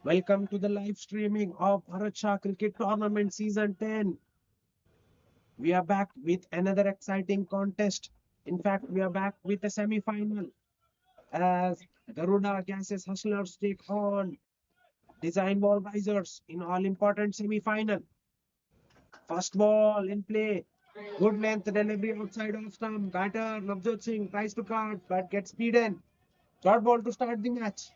Welcome to the live streaming of Bharat Shah Cricket Tournament Season 10. We are back with another exciting contest. In fact, we are back with a semi-final as Garuda Gases Hustlers take on Design Ball Risers in all-important semi-final. First ball in play. Good length delivery outside off stump. Batter Navjot Singh tries to cut but gets beaten. Dot ball to start the match.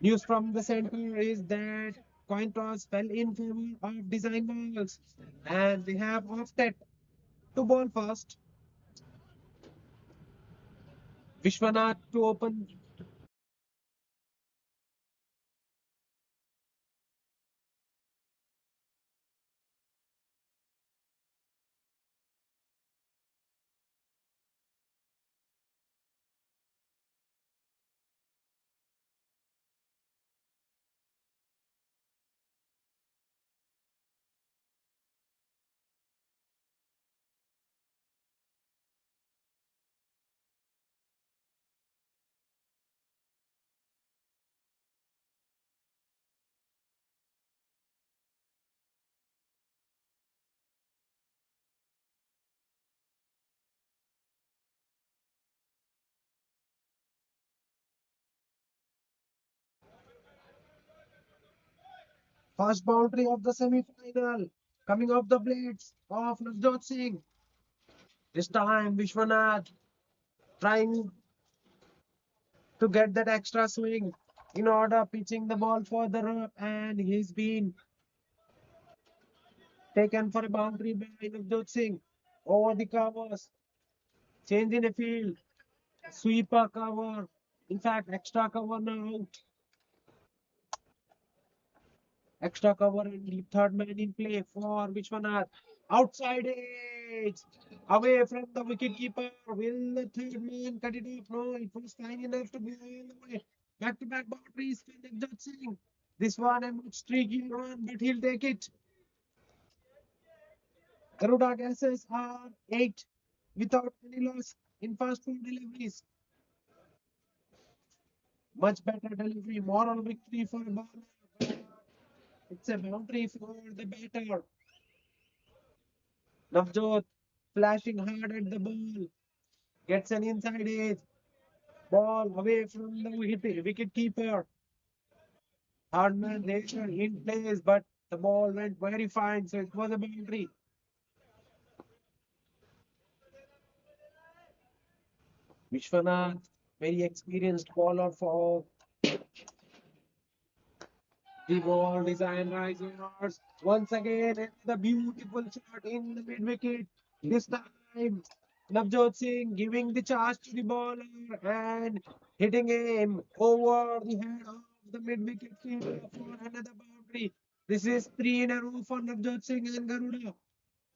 News from the center is that coin toss fell in favor of design balls and they have opted to ball first. Vishwanath to open. First boundary of the semi-final. Coming off the blades of Navjot Singh. This time Vishwanath trying to get that extra swing in order pitching the ball further up and he's been taken for a boundary by Navjot Singh over the covers. Change in a field. Sweeper cover. In fact, extra cover now. Extra cover and the third man in play for Vishwanath. Outside edge. Away from the wicket keeper. Will the third man cut it off? No, it was fine enough to go all the way. Back to back boundaries for Navjot Singh. This one a much trickier one, but he'll take it. Garuda gases are 8 without any loss in first 4 deliveries. Much better delivery, moral victory for bowler. It's a boundary for the batter. Navjot flashing hard at the ball. Gets an inside edge. Ball away from the wicket keeper. Hardman later in place, but the ball went very fine, so it was a boundary. Vishwanath, very experienced bowler for the ball design risers. Once again, the beautiful shot in the mid wicket. This time, Navjot Singh giving the charge to the bowler and hitting him over the head of the mid wicket keeper for another boundary. This is 3 in a row for Navjot Singh and Garuda.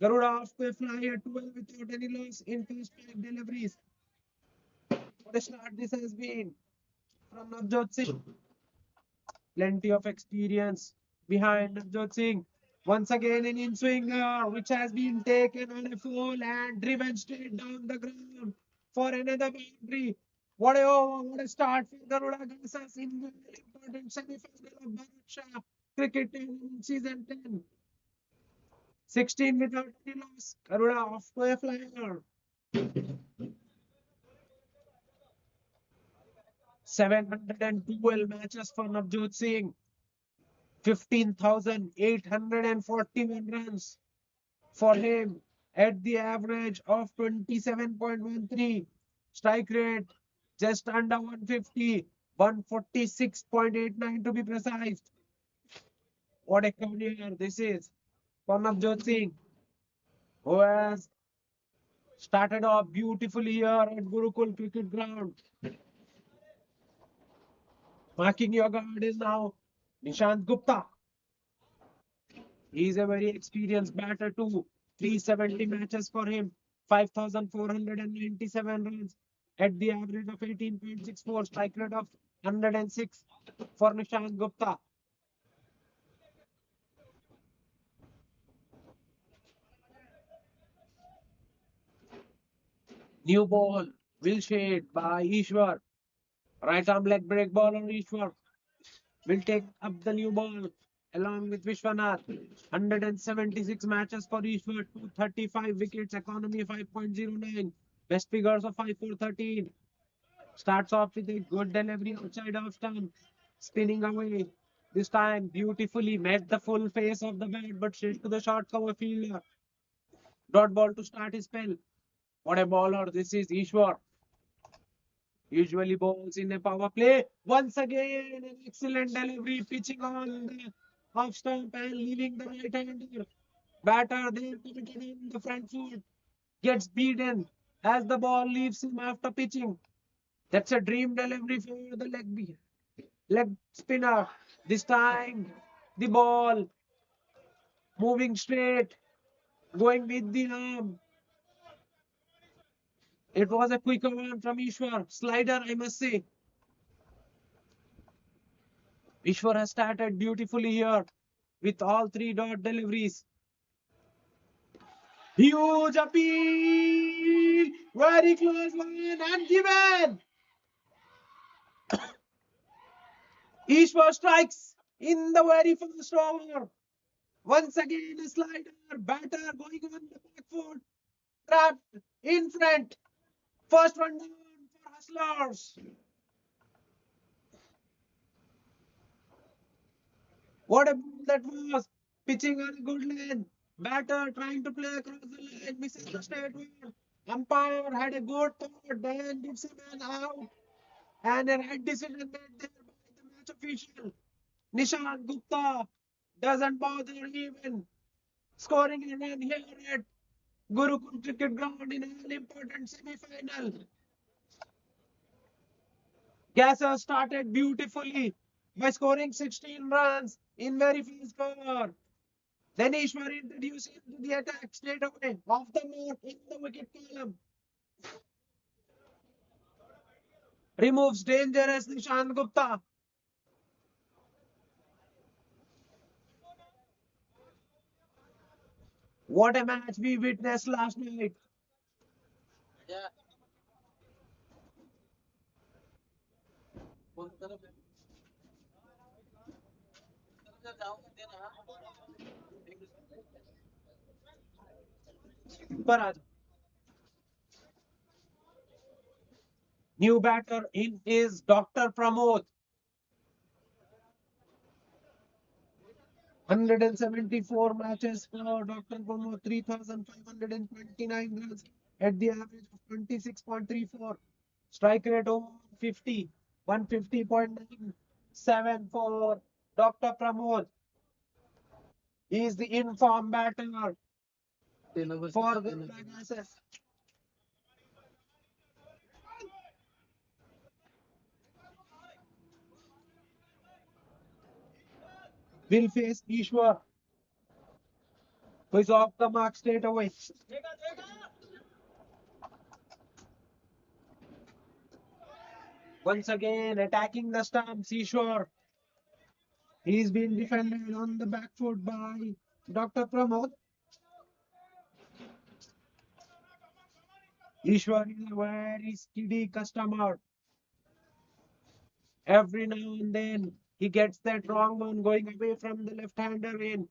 Garuda off to a fly at 12 without any loss in first 5 deliveries. What a start this has been from Navjot Singh. Plenty of experience behind Navjot Singh. Once again, an in swinger which has been taken on a fall and driven straight down the ground for another boundary. What a over, what a start for Garuda Garsas in the important semi-final of Bharat Shah Cricket Tournament Season 10. 16 without any loss. Garuda off to a flyer. 712 matches for Navjot Singh. 15,841 runs for him at the average of 27.13. Strike rate just under 150, 146.89 to be precise. What a career this is for Navjot Singh, who has started off beautifully here at Gurukul Cricket Ground. Marking your guard is now Nishant Gupta. He is a very experienced batter too. 370 matches for him, 5,497 runs at the average of 18.64, strike rate of 106 for Nishant Gupta. New ball, will shade by Ishwar. Right arm leg break ball on Ishwar. will take up the new ball along with Vishwanath. 176 matches for Ishwar, 235 wickets, economy 5.09, best figures of 5,413. Starts off with a good delivery outside of stump, spinning away. This time beautifully met the full face of the bat, but straight to the short cover fielder. Dot ball to start his spell. What a bowler this is, Ishwar. Usually bowls in a power play. Once again, an excellent delivery, pitching on the off stump and leaving the right hander. Batter then committed on the front foot. Gets beaten as the ball leaves him after pitching. That's a dream delivery for the leg spinner. This time, the ball moving straight, going with the arm. It was a quicker one from Ishwar. Slider, I must say. Ishwar has started beautifully here with all three dot deliveries. Huge appeal! Very close one and given! Ishwar strikes in the very first over. Once again, a slider, batter going on the back foot, trapped in front. First one down for Hustlers. What a ball that was! Pitching on a good line. Batter trying to play across the line, misses the straight one. Umpire had a good thought, then gives him an out. And a right decision made there by the match official. Nishant Gupta doesn't bother even scoring a run here at Gurukul Cricket Ground in an important semi-final. Gasser started beautifully by scoring 16 runs in very first over. Then Ishwar introduced him to the attack straight away, off the mark in the wicket column. Removes dangerous Nishant Gupta. What a match we witnessed last night. Baraj. New batter in is Dr. Pramod. 174 matches for Dr. Pramod, 3,529 runs at the average of 26.34. Strike rate over 50, 150.97 for Dr. Pramod. He is the informed batter for the Pegasus. Will face Ishwar, who is off the mark straight away. Once again, attacking the stumps, Ishwar. He's been defended on the back foot by Dr. Pramod. Ishwar is a very steady customer. Every now and then, he gets that wrong one going away from the left-hander in.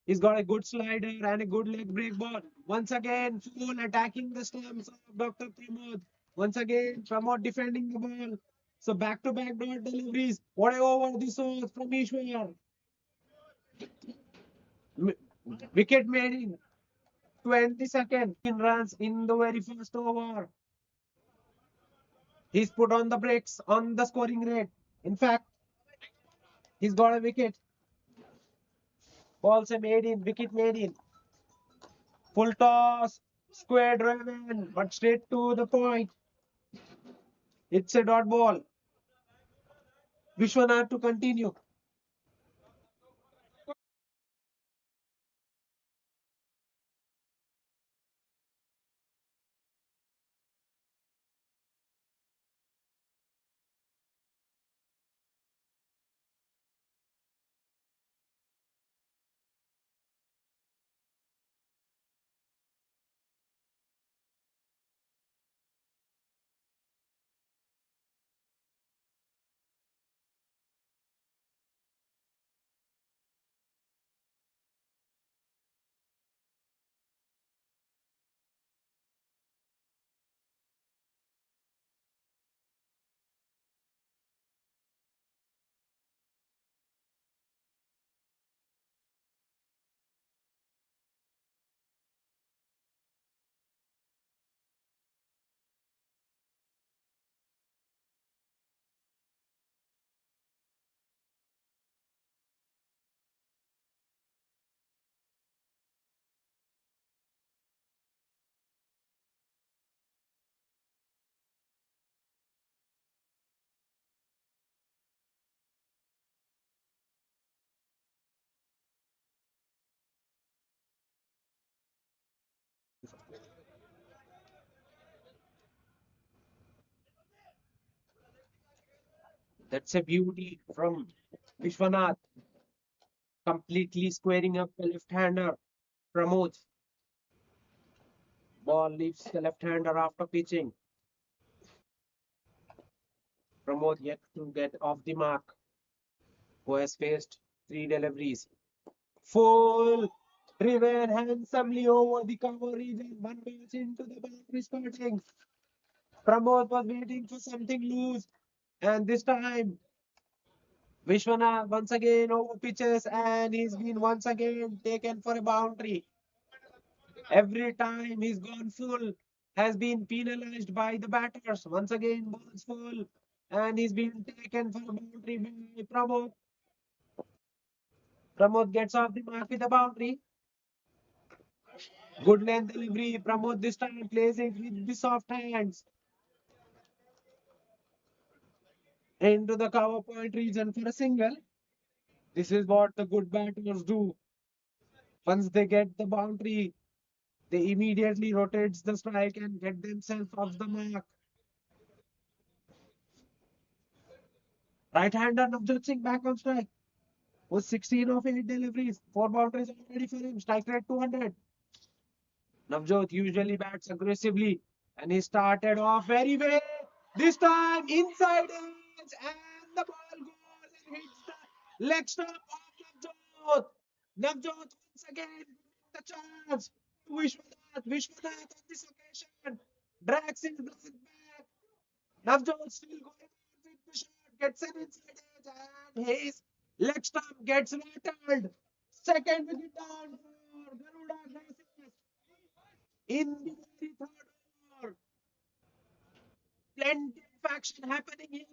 He's got a good slider and a good leg break ball. Once again, full attacking the stumps of Dr. Pramod. Once again, Pramod defending the ball. So back-to-back dot deliveries. What a over this was from Ishwar. M- Wicket made in 22nd runs in the very first over. He's put on the brakes on the scoring rate. In fact, he's got a wicket. Balls are made in, wicket made in. Full toss, square driven, but straight to the point. It's a dot ball. Vishwanath to continue. That's a beauty from Vishwanath, completely squaring up the left-hander. Pramod, ball leaves the left-hander after pitching. Pramod yet to get off the mark, who has faced three deliveries. Full driven handsomely over the cover region. One pitch into the boundary skirting. Pramod was waiting for something loose, and this time Vishwanath once again over pitches, and he's been once again taken for a boundary. Every time he's gone full, has been penalized by the batters. Once again, balls full, and he's been taken for a boundary by Pramod. Pramod gets off the mark with a boundary. Good length delivery. Pramod this time plays it with the soft hands into the cover point region for a single. This is what the good batters do. Once they get the boundary, they immediately rotates the strike and get themselves off the mark. Right-hander Navjot Singh back on strike with 16 of 8 deliveries, 4 boundaries already for him. Strike rate 200. Navjot usually bats aggressively and he started off very well. This time inside edge and the ball goes and hits the leg stump of Navjot. Navjot once again the chance to Vishwanath. Vishwanath on this occasion drags his glove back. Navjot still going on with the shot, gets an inside edge and his leg stump gets rattled. Second wicket down for Garuda Gracias in the very third over. Plenty of action happening here.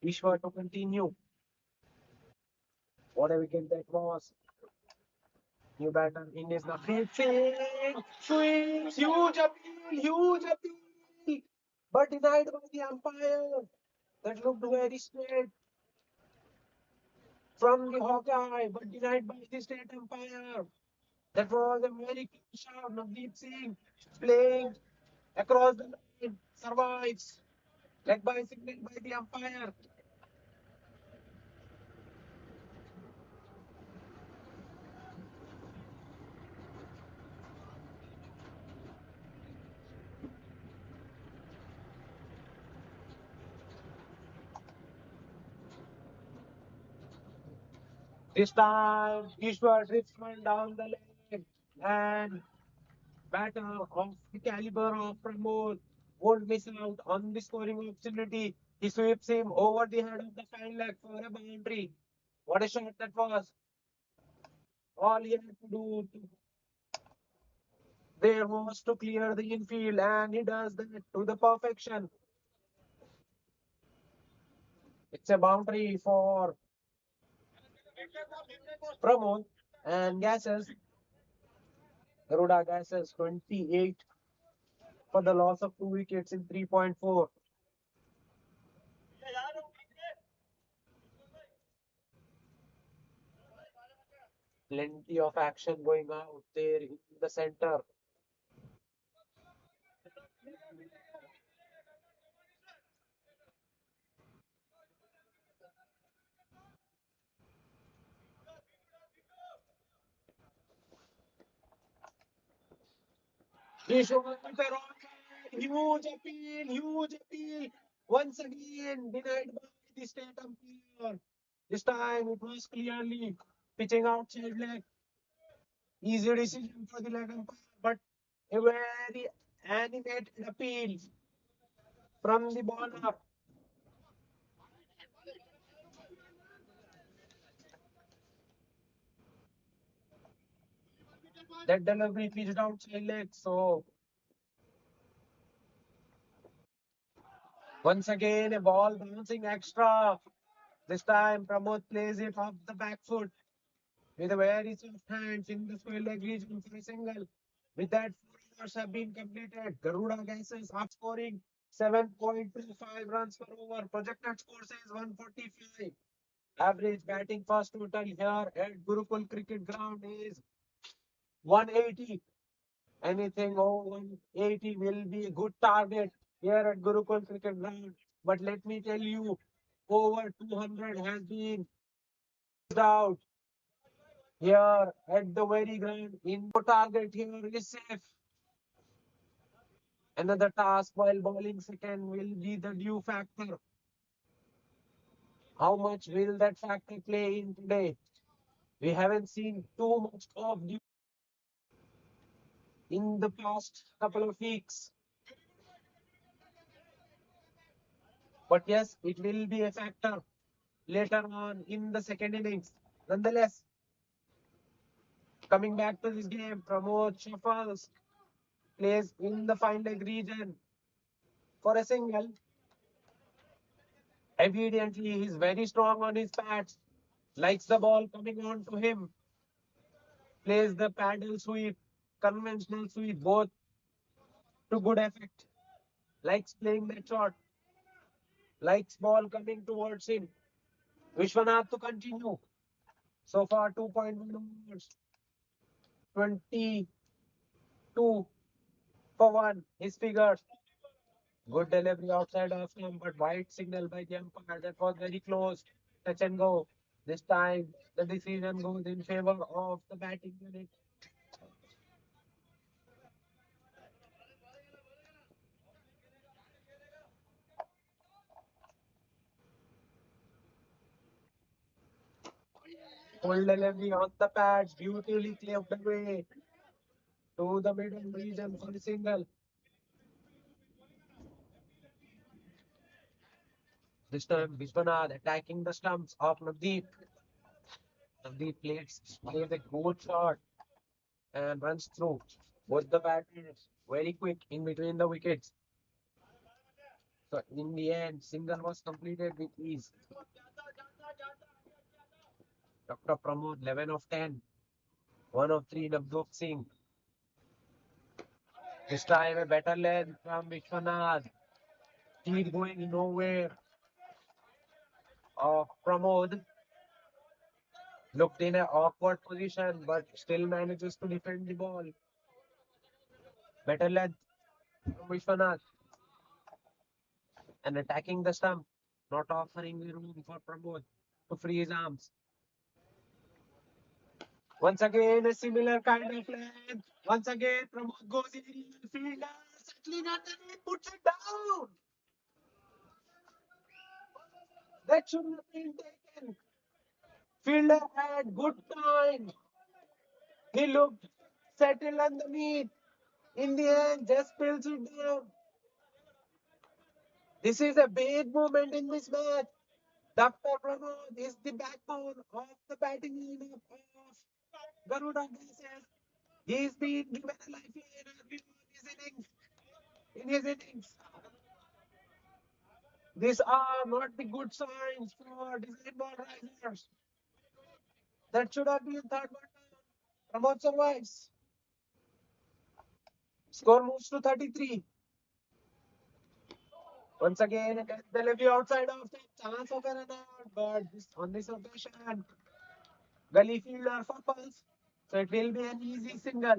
Vishwa to continue. What a wicket that was. New batter in is the pitching. Swings. Huge appeal. Huge appeal. But denied by the umpire. That looked very straight. from the Hawkeye, but denied by the state umpire. That was a very close shot. Navdeep Singh playing across the line, survives. Leg by signal by the umpire. This time, Ishwar drifts one down the lane, and batter of the caliber of Pramod won't miss out on the scoring opportunity. He sweeps him over the head of the fine leg for a boundary. What a shot that was! All he had to do there was to clear the infield, and he does that to the perfection. It's a boundary for Pramod, and Gases, Garuda Gases 28 for the loss of 2 wickets in 3.4. Plenty of action going out there in the center. He shows the wrong side. Huge appeal, huge appeal. Once again, denied by the state umpire. This time it was clearly pitching outside leg. Easy decision for the leg umpire, but a very animated appeal from the bowler. That delivery pitched outside leg. So once again, a ball bouncing extra. This time, Pramod plays it off the back foot with a very soft hands in the square leg region for a single. With that, 4 overs have been completed. Garuda Gases up scoring 7.25 runs per over. Projected score says 145. Average batting first total here at Gurukul Cricket Ground is 180. Anything over 180 will be a good target here at Gurukul Cricket Ground. But let me tell you, over 200 has been out here at the very ground. In target here is safe. Another task while bowling second will be the due factor. How much will that factor play in today? We haven't seen too much of due in the past couple of weeks. But yes, it will be a factor later on in the second innings. Nonetheless, coming back to this game, Pramod shuffles, plays in the fine leg region for a single. Evidently, he's very strong on his pads, likes the ball coming on to him, plays the paddle sweep, conventional sweep, both to good effect. Likes playing that shot, likes ball coming towards him. Vishwanath to continue. So far, 2.1 overs, 22 for 1. His figures. Good delivery outside of him, but wide signal by the umpire. That was very close. Touch and go. This time, the decision goes in favor of the batting unit. Full delivery on the pads, beautifully cleared away to the middle region for a single. This time, Vishwanath attacking the stumps of Navdeep. Navdeep plays a good shot and runs through both the batters very quick in between the wickets. So in the end, single was completed with ease. Dr. Pramod, 11 of 10, 1 of 3, Navdeep Singh. This time a better length from Vishwanath. Keep going nowhere of Pramod. Looked in an awkward position, but still manages to defend the ball. Better length from Vishwanath and attacking the stump, not offering the room for Pramod to free his arms. Once again, a similar kind of length. Once again, Pramod goes in the fielder, settling underneath, puts it down. That should have been taken. Fielder had good time. He looked settled underneath. In the end, just spills it down. This is a big moment in this match. Dr. Pramod is the backbone of the batting lineup of Garuda Gases. He's been given a lifeline early on his innings. In his innings, these are not the good signs for design ball risers. That should have been third one down. Pramod survives. Score moves to 33. Once again, the levy outside of the chance of an out, but on this occasion, gully fielder fumbles, so it will be an easy single.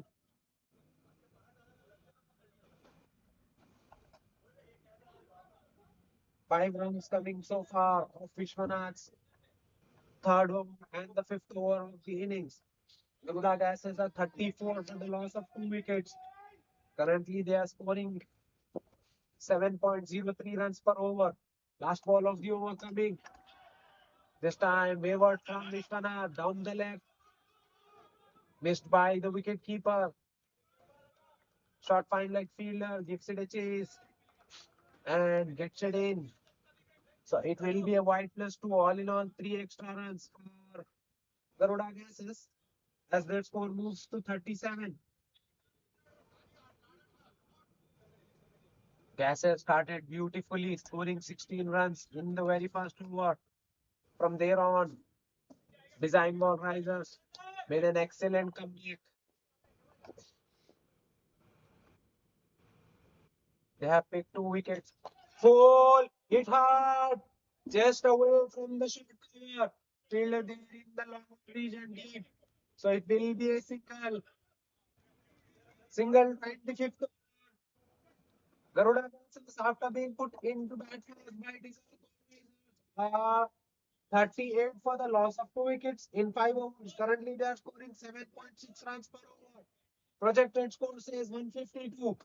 5 runs coming so far of Vishwanath's third over and the fifth over of the innings. Garuda Gases are 34 for the loss of 2 wickets. Currently, they are scoring 7.03 runs per over. Last ball of the over coming. This time, wavered from Vishwanath down the left, missed by the wicket keeper. Short fine leg fielder gives it a chase and gets it in. So it will be a wide +2. All in all, 3 extra runs for Garuda Gases as their score moves to 37. Gases started beautifully, scoring 16 runs in the very first over. From there on, design ball risers made an excellent comeback. They have picked 2 wickets. Full, hit hard, just away from the short cover. Fielder there in the long region deep. So it will be a single. Single 25th. Garuda Kansas, after being put into bat first by design ball risers, 38 for the loss of 2 wickets in 5 overs. Currently, they are scoring 7.6 runs per over. Projected score says 152.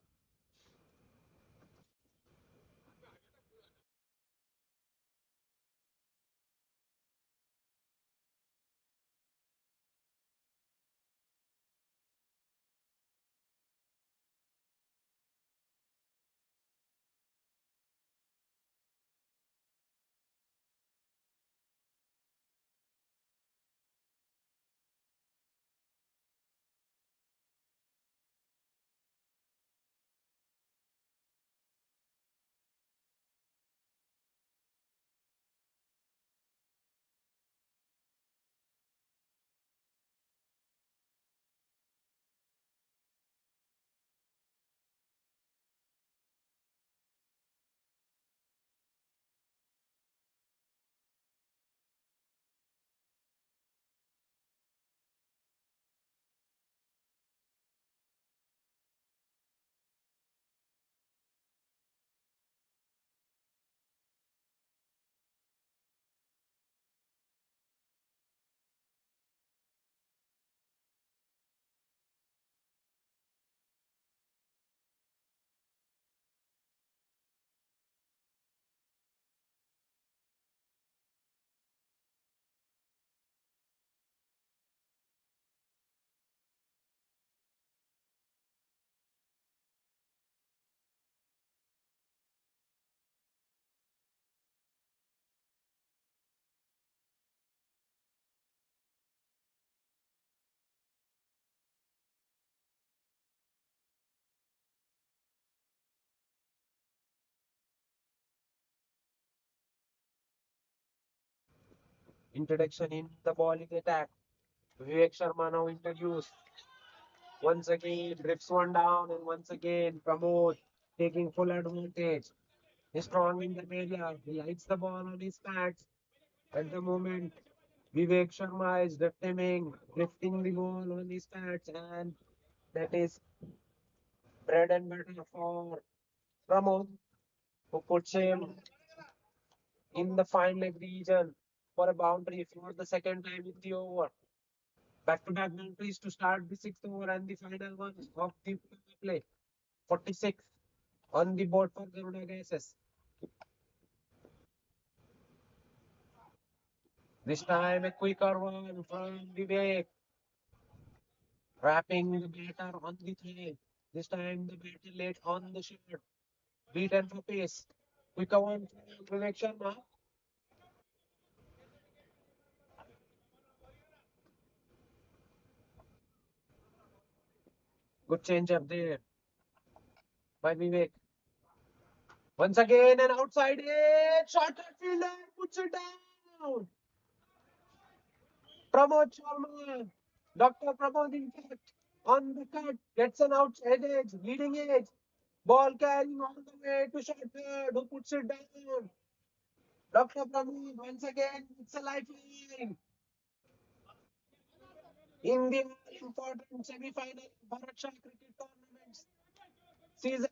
Introduction in the bowling attack. Vivek Sharma now introduced. Once again, drifts one down, and once again, Pramod taking full advantage. He's strong in the area. He lights the ball on his pads at the moment. Vivek Sharma is drifting the ball on his pads, and that is bread and butter for Pramod, who puts him in the fine leg region for a boundary for the second time in the over. Back-to-back boundaries to start the sixth over and the final one of the play. 46 on the board for Garuda Gases. This time a quicker one from Vivek, wrapping the batter on the thread. This time the batter late on the shot, beaten for pace. Quicker one from Vivek Sharma. Good change up there by Vivek. Once again an outside edge, shot at fielder puts it down. Pramod Sharma, Dr. Pramod in fact, on the cut, gets an outside edge, leading edge. Ball carrying all the way to short third, who puts it down. Dr. Pramod once again, it's a lifeline in the important semi-final BHARAT SHAH cricket tournaments season.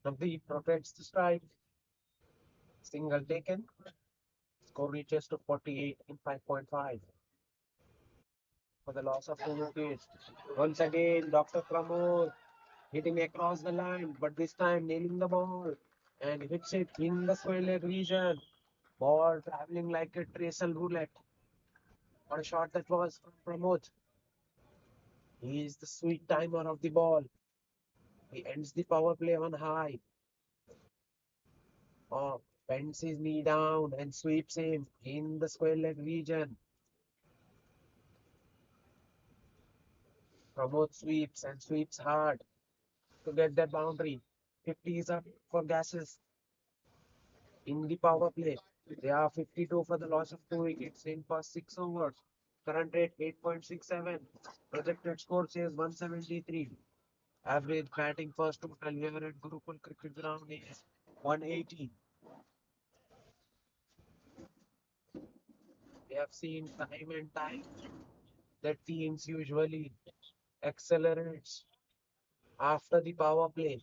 Navdeep rotates the strike, single taken, score reaches to 48 in 5.5 for the loss of 2 wickets. Once again, Dr. Pramod hitting across the line, but this time nailing the ball and hits it in the square leg region. Ball traveling like a tracer roulette. What a shot that was from Pramod. He is the sweet timer of the ball. He ends the power play on high. Oh, bends his knee down and sweeps him in the square leg region. Pramod sweeps and sweeps hard to get that boundary. 50 is up for Gases in the power play. They are 52 for the loss of 2 wickets in first 6 overs. Current rate 8.67. Projected score says 173. Average batting first total here at Gurukul Cricket Ground is 180. We have seen time and time that teams usually accelerates after the power play.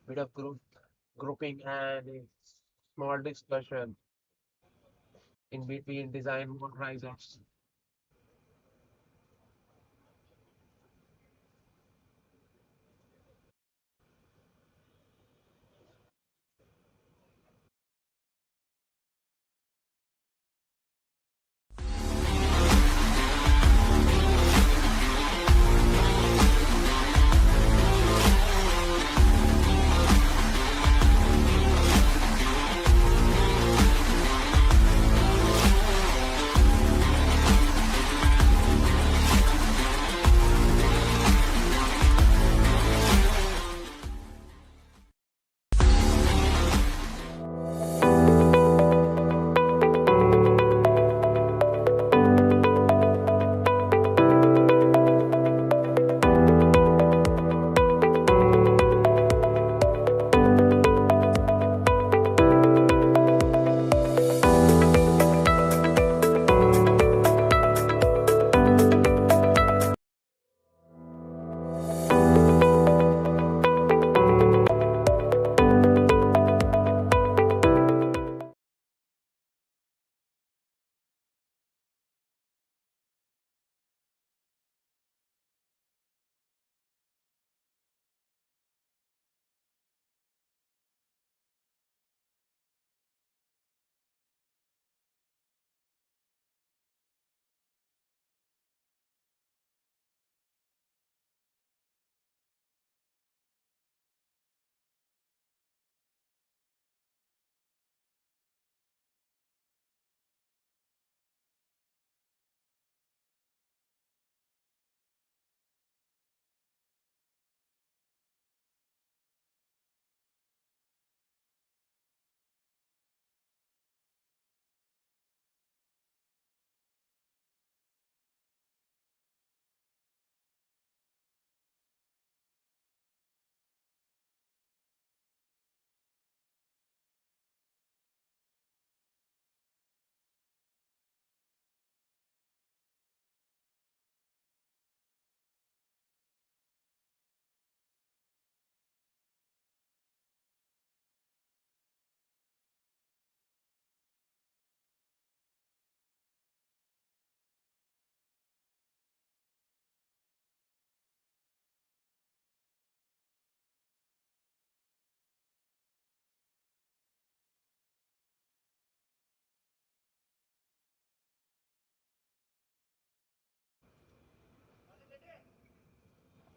Bit of grouping and a small discussion in between design mode risers.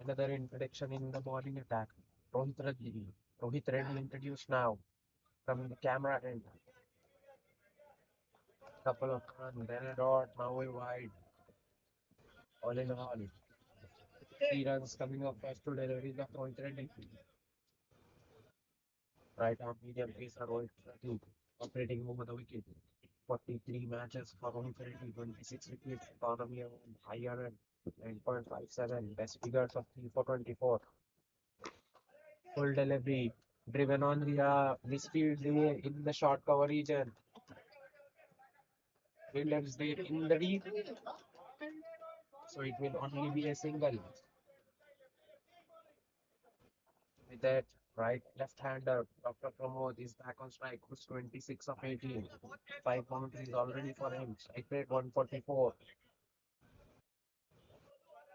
Another introduction in the bowling attack. Rohit Reddy. Rohit Reddy introduced now from the camera end. Couple of runs, then a dot, now a wide. All in all, 3 runs coming up first to delivery the Rohit Reddy. Right arm medium pacer Rohit Reddy operating over the wicket. 43 matches for Rohit Reddy, 26 wickets, economy of higher at 9.57, best figures of 3 for 24. Full delivery, driven on this field in the short cover region. Fielders there in the deep, so it will only be a single. With that, left-hander Dr. Pramod is back on strike, who's 26 of 18. 5 boundaries already for him. Strike rate 144.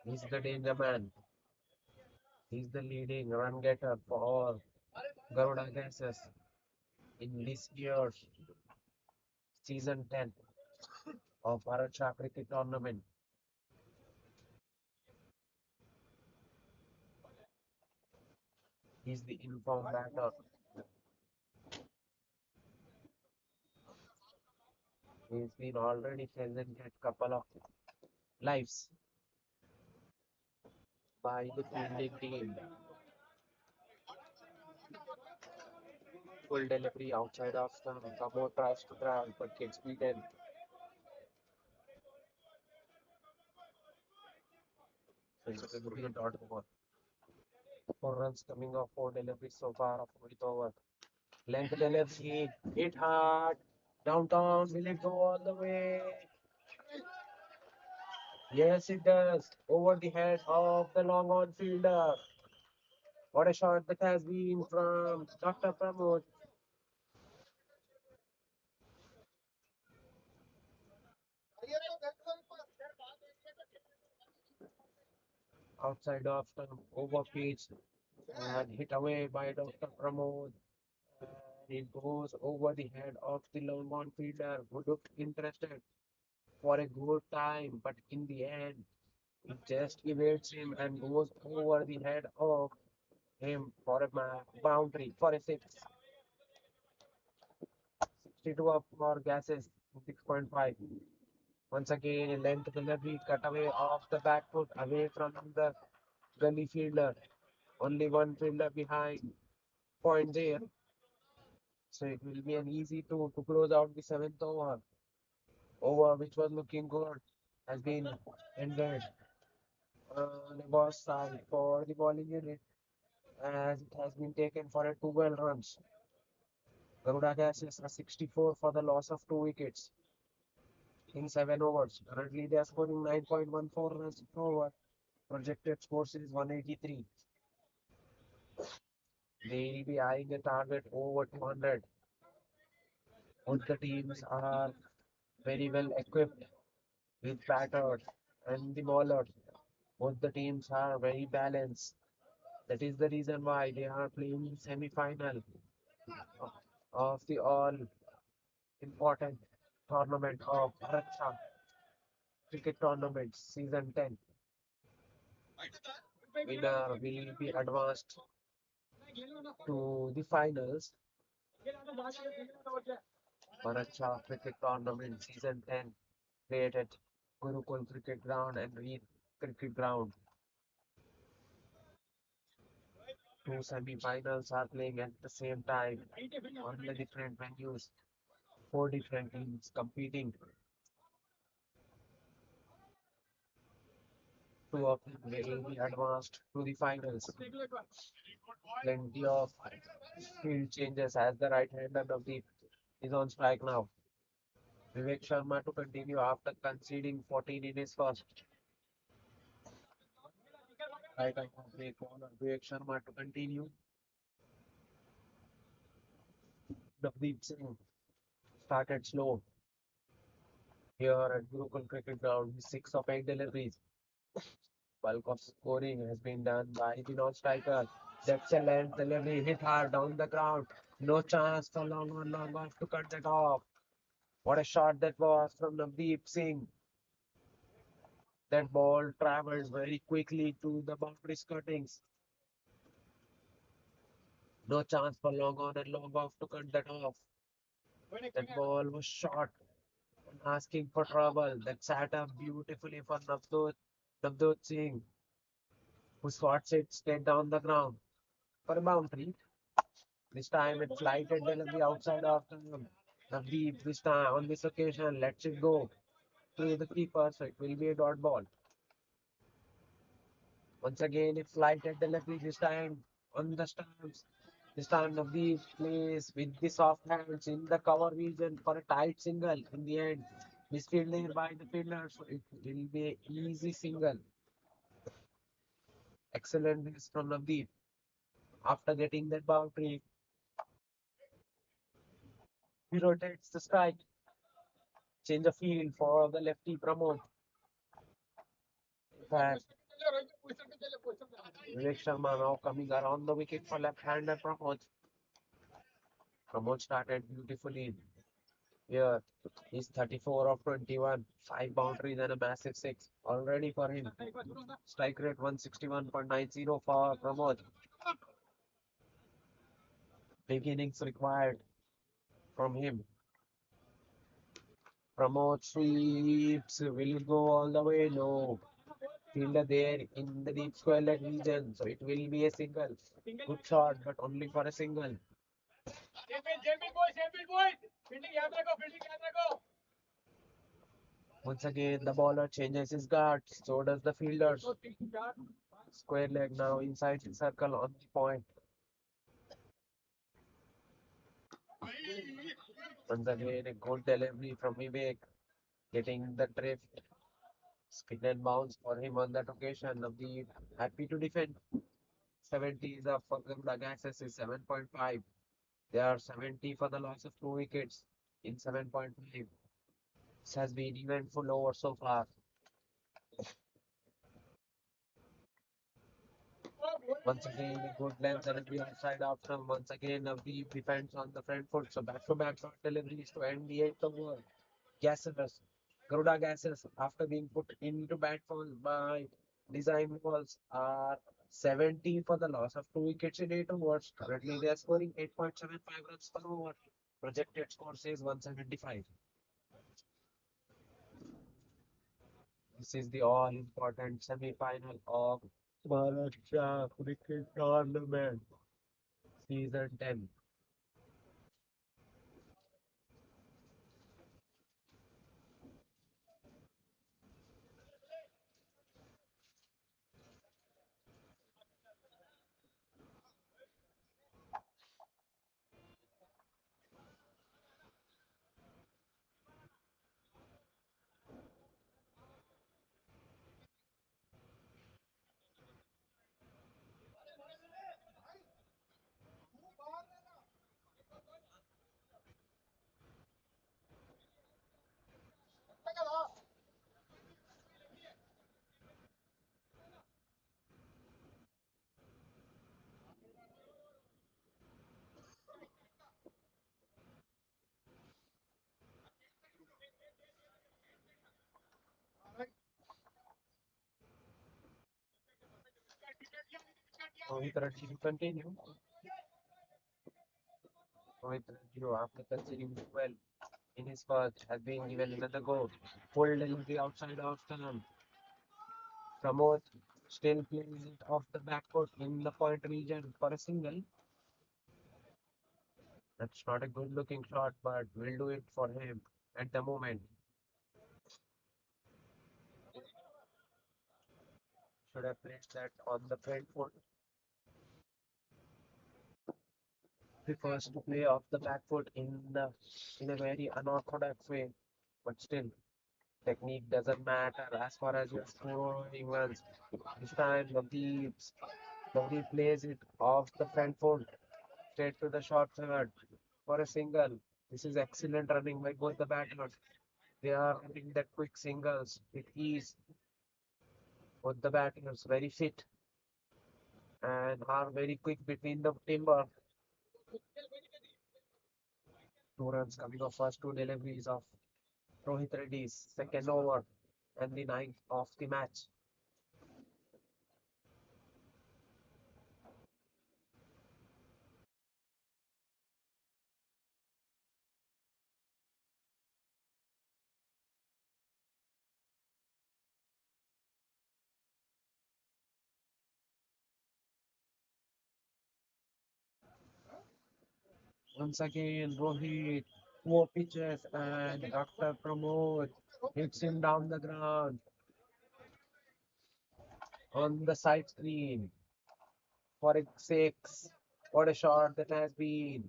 He's the danger man. He's the leading run getter for Garuda Gases in this year's season 10 of Bharat Shah Cricket Tournament. He's the informed batter. He's been already present at couple of lives by the fielding team. Full delivery outside of stump. Kamo tries to grab but gets beaten. So it's a brilliant dot over. 4 runs coming off 4 deliveries so far of 4th over. Length delivery, hit hard. Downtown, will it go all the way? Yes, it does. Over the head of the long on fielder. What a shot that has been from Dr. Pramod. Outside of stump, over pitch and hit away by Dr. Pramod. And it goes over the head of the long on fielder who looked interested for a good time, but in the end, it just evades him and goes over the head of him for a boundary for a six. 62 up for gases, 6.5. Once again, a length delivery cut away off the back foot, away from the gully fielder. Only one fielder behind. Point there. So it will be an easy to close out the seventh over which was looking good has been ended on the boss side for the bowling unit as it has been taken for a 12 runs. Garuda Gases are 64 for the loss of 2 wickets in 7 overs. Currently they are scoring 9.14 runs per over. Projected scores is 183. They will be eyeing a target over 200. Both the teams are very well equipped with batters and the bowlers. Both the teams are very balanced. That is the reason why they are playing the semi-final of the all important tournament of Bharat Shah Cricket Tournament Season 10. Winner will be advanced to the finals. Bharat Shah Cricket Tournament Season 10 created Gurukul Cricket Ground and Reed Cricket Ground. Two semi-finals are playing at the same time on the different venues. 4 different teams competing. Two of them will be advanced to the finals. Plenty of field changes as the right-hander Navdeep is on strike now. Vivek Sharma to continue after conceding 14 in his first. Right-arm break bowler Vivek Sharma to continue. Navdeep Singh started slow here at Gurukul Cricket Ground. 6 of 8 deliveries. Bulk of scoring has been done by the non-striker. That's a length delivery hit hard down the ground. No chance for long on long off to cut that off. What a shot that was from Navdeep Singh. That ball traveled very quickly to the boundary cuttings. No chance for long on and long off to cut that off. That ball was short and asking for trouble. That sat up beautifully for Navjot Singh, who swats it straight down the ground for a boundary. This time it flighted delivery outside of the deep. This time on this occasion, lets it go through the keeper, so it will be a dot ball. Once again, it flighted delivery this time on the stumps. This time Navdeep plays with the soft hands in the cover region for a tight single. In the end, misfield there by the fielder, so it will be an easy single. Excellent miss from Navdeep. After getting that boundary, he rotates the strike, change of field for the lefty Pramod. In fact, Vivek Sharma now coming around the wicket for left-hander Pramod. Pramod started beautifully here. He's 34 of 21, 5 boundaries and a massive 6 already for him. Strike rate 161.90 for Pramod. Big innings required from him. Pramod sweeps, will go all the way. No. Fielder there in the deep square leg region, so it will be a single. Good shot, but only for a single. Once again, the bowler changes his guard, so does the fielder. Square leg now inside the circle on the point. Once again, a good delivery from Vivek, getting the drift. Spin and bounce for him on that occasion. Navdeep happy to defend. 70 is up for Garuda Gases is 7.5. They are 70 for the loss of 2 wickets in 7.5. This has been eventful over so far. Once again, a good length delivery outside after. Once again, Navdeep defends on the front foot. So back-to-back short deliveries to end the eighth over. Gases, Garuda Gases, after being put into bat form by design balls, are 70 for the loss of 2 wickets in 8 overs. Currently, they are scoring 8.75 runs per over. Projected score says 175. This is the all-important semi-final of Bharat Shah Cricket Tournament Season 10. Rohit Reddy to continue. Rohit Reddy, after considering well in his first, has been given another go. Full delivery outside of stump. Pramod still plays it off the back foot in the point region for a single. That's not a good looking shot, but we'll do it for him at the moment. Should have placed that on the front foot. Prefers to play off the back foot in a very unorthodox way, but still technique doesn't matter as far as you're scoring runs. This time Navdeep plays it off the front foot straight to the short third for a single. This is excellent running by both the batters. They are running that quick singles with ease. Both the batters very fit and are very quick between the timber. 2 runs coming off first 2 deliveries of Rohit Reddy's second over. and the ninth of the match. Once again, Rohit, four pitches, and Dr. Pramod hits him down the ground on the side screen for a six. What a shot that has been.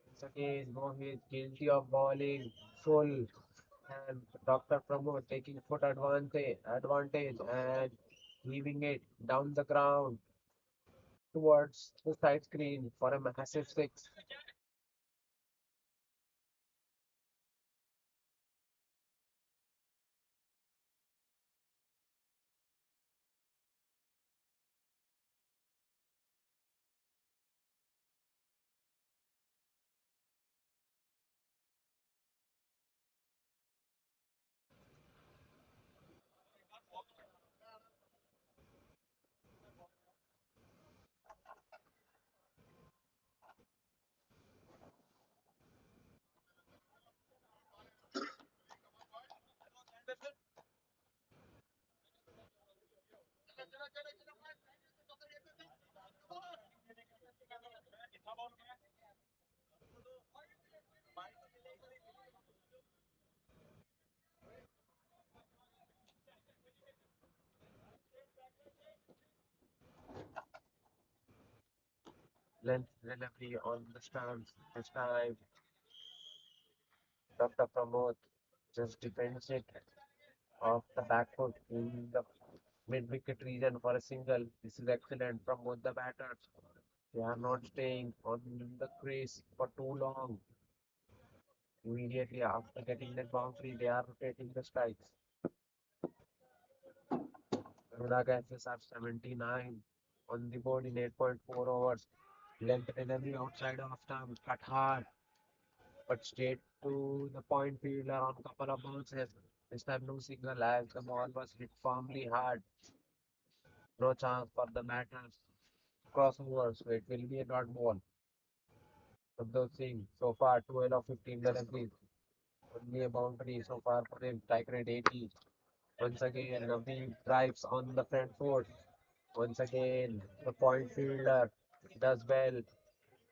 Once again, Rohit guilty of bowling full, and Dr. Pramod taking foot advantage and leaving it down the ground towards the side screen for a massive six. Length delivery on the stumps. This time, Dr. Pramod just defends it off the back foot in the mid-wicket region for a single. This is excellent from both the batters. They are not staying on the crease for too long. Immediately after getting that boundary, they are rotating the strikes. Garuda catches up 79 on the board in 8.4 overs. Length delivery outside of stump, cut hard, but straight to the point fielder on couple of bounces. This time no single as the ball was hit firmly hard. No chance for the batters crossover, so it will be a dot ball. Abdul Singh so far 12 of 15 deliveries. Only a boundary so far for him. Strike rate 80. Once again, Navdeep drives on the front foot. Once again, the point fielder does well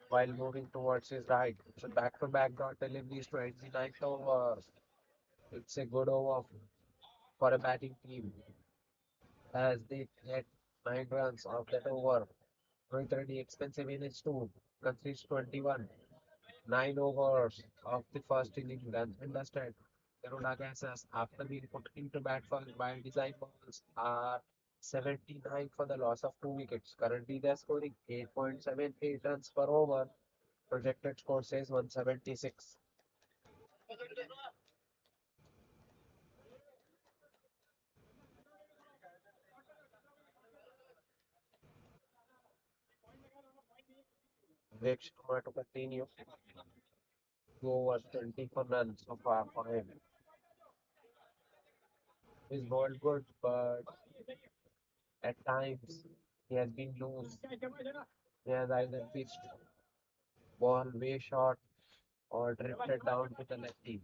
while moving towards his right. So back-to-back dot deliveries, 29th over. It's a good over for a batting team as they get 9 runs of that over. Rohit Reddy expensive innings too. Concedes 21. 9 overs of the first inning runs. Understand? Garuda Gases, after being put into bat for by design balls, are 79 for the loss of 2 wickets. Currently, they're scoring 8.78 runs per over. Projected score says 176. Vivek Sharma to continue. 2 overs, 20 for runs so far for him. He's bowled good, but at times he has been loose. He has either pitched ball way short or drifted down to the lefty.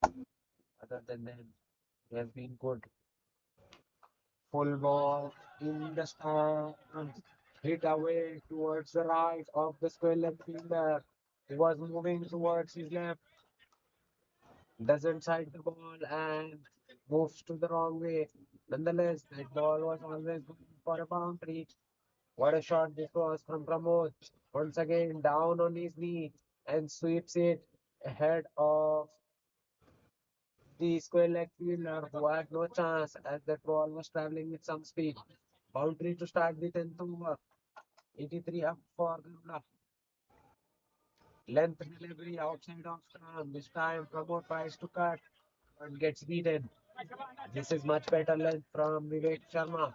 Other than that, he has been good. Full ball in the stands, hit away towards the right of the square left fielder. He was moving towards his left, doesn't side the ball and moves to the wrong way. Nonetheless, that ball was always going for a boundary. What a shot this was from Pramod. Once again, down on his knee and sweeps it ahead of the square leg fielder who had no chance as that ball was traveling with some speed. Boundary to start the 10th over. 83 up for Garuda. Length delivery outside of stump. This time Pramod tries to cut but gets beaten. This is much better length from Vivek Sharma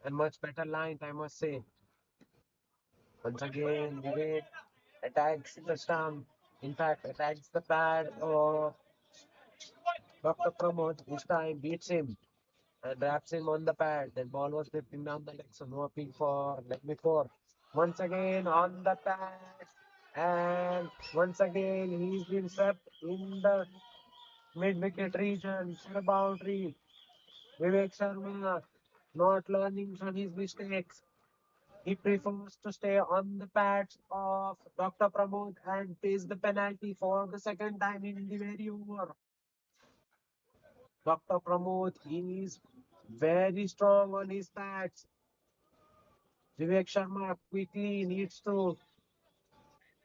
and much better line, I must say. Once again, Vivek attacks the stump. In fact, attacks the pad of Dr. Pramod. This time beats him and wraps him on the pad. Then ball was drifting down the leg, so no appeal for leg before. Once again on the pad, and once again he's been swept in the mid-wicket region for a boundary. Vivek Sharma not learning from his mistakes. He prefers to stay on the pads of Dr. Pramod and pays the penalty for the second time in the very over. Dr. Pramod is very strong on his pads. Vivek Sharma quickly needs to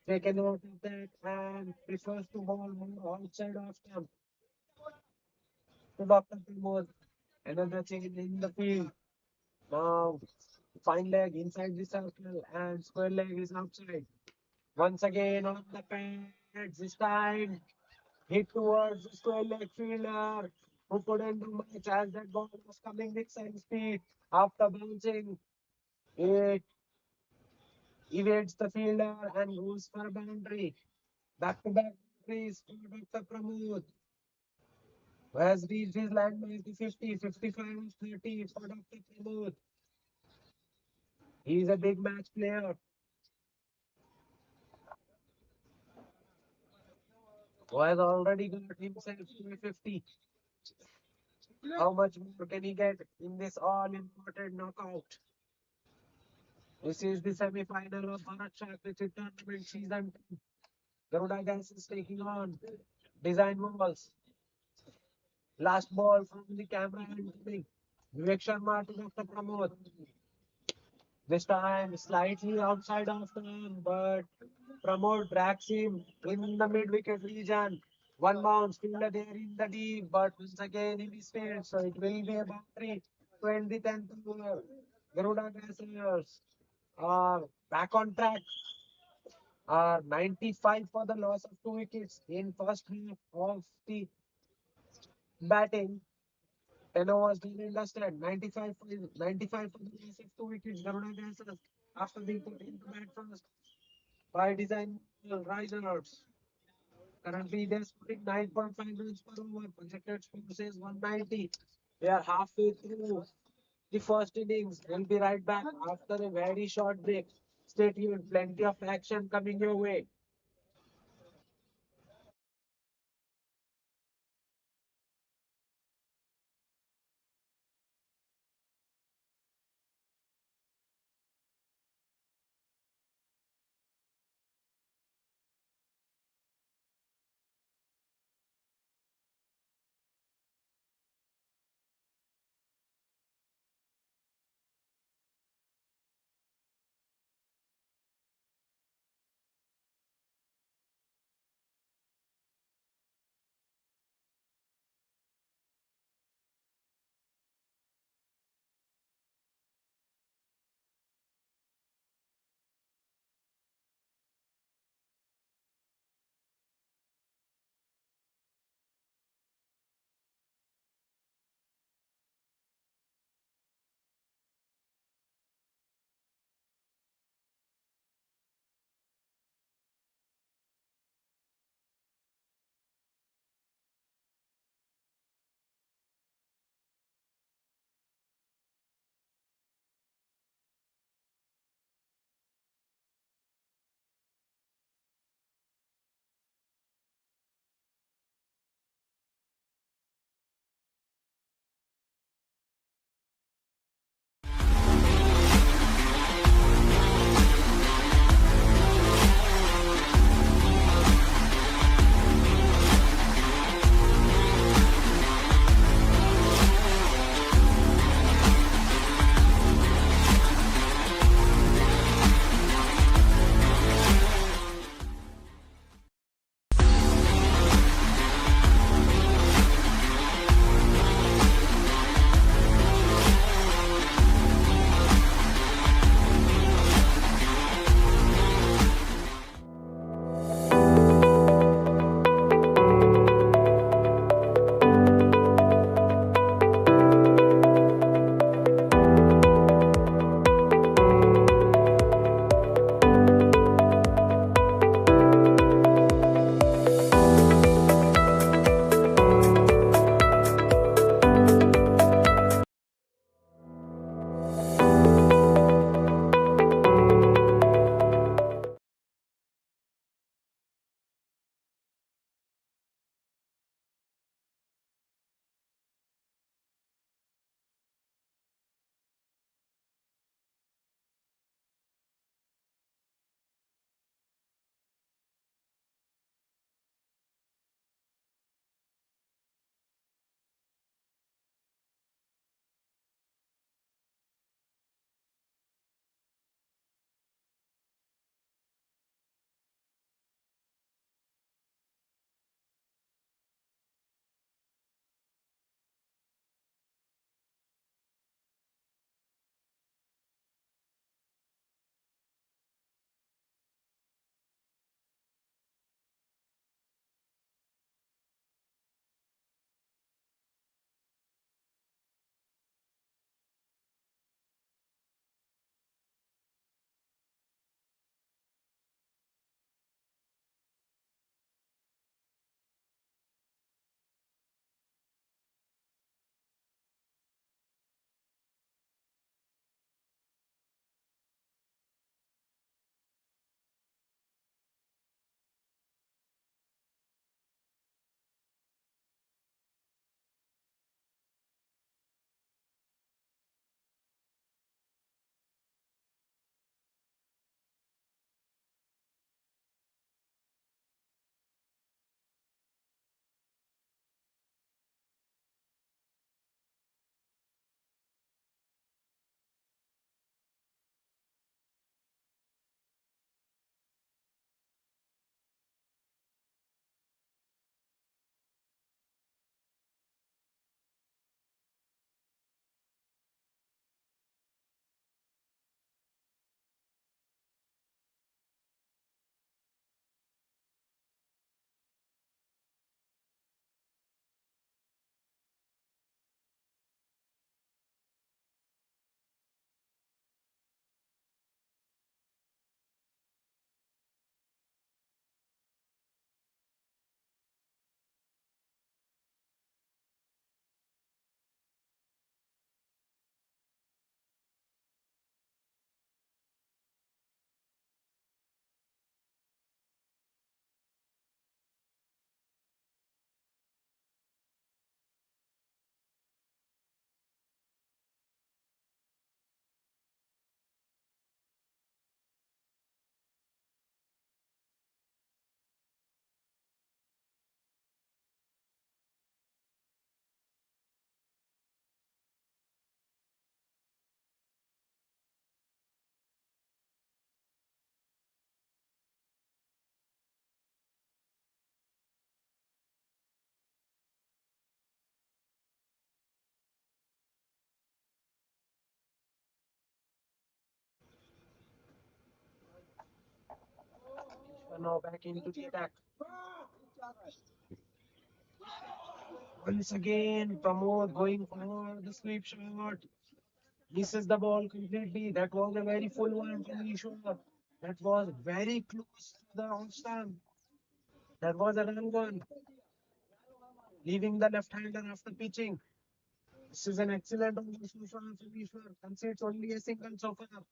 take a note of that and prefers to bowl more outside of stump to Dr. Pramod. Another change in the field. Now, fine leg inside the circle and square leg is outside. Once again on the pads, this time hit towards the square leg fielder who couldn't do much as that ball was coming with same speed. After bouncing, it evades the fielder and goes for a boundary. Back to back boundaries for Dr. Pramod, who has reached his landmark to 50, 55 of 30 for Dr. Pramod. He is a big match player who has already got himself to a 50. How much more can he get in this all important knockout? This is the semi-final of Bharat Shah Cricket Tournament Season 2. Garuda Gas is taking on Design Walls. Last ball from the camera incoming. Vivek Sharma to Dr. Pramod. This time slightly outside of the arm, but Pramod drags him in the mid-wicket region. One bounce, fielder there in the deep, but once again in his field, so it will be a boundary to end the 10th over. Garuda Gassers are back on track, are 95 for the loss of 2 wickets in first half of the batting. 10 overs done and dusted. 95 for the loss of 2 wickets. Garuda Gassers after being put into bat first by design risers. Currently, they're scoring 9.5 runs per over. Projected score says 190. They are halfway through the first innings. We'll be right back after a very short break. Stay tuned. Plenty of action coming your way. now back into the attack. Once again, Pramod going for the sweep shot. Misses the ball completely. That was a very full one from Ishwar. That was very close to the off stump. That was a run one, leaving the left-hander after pitching. This is an excellent over so far from Ishwar. Concedes only a single so far.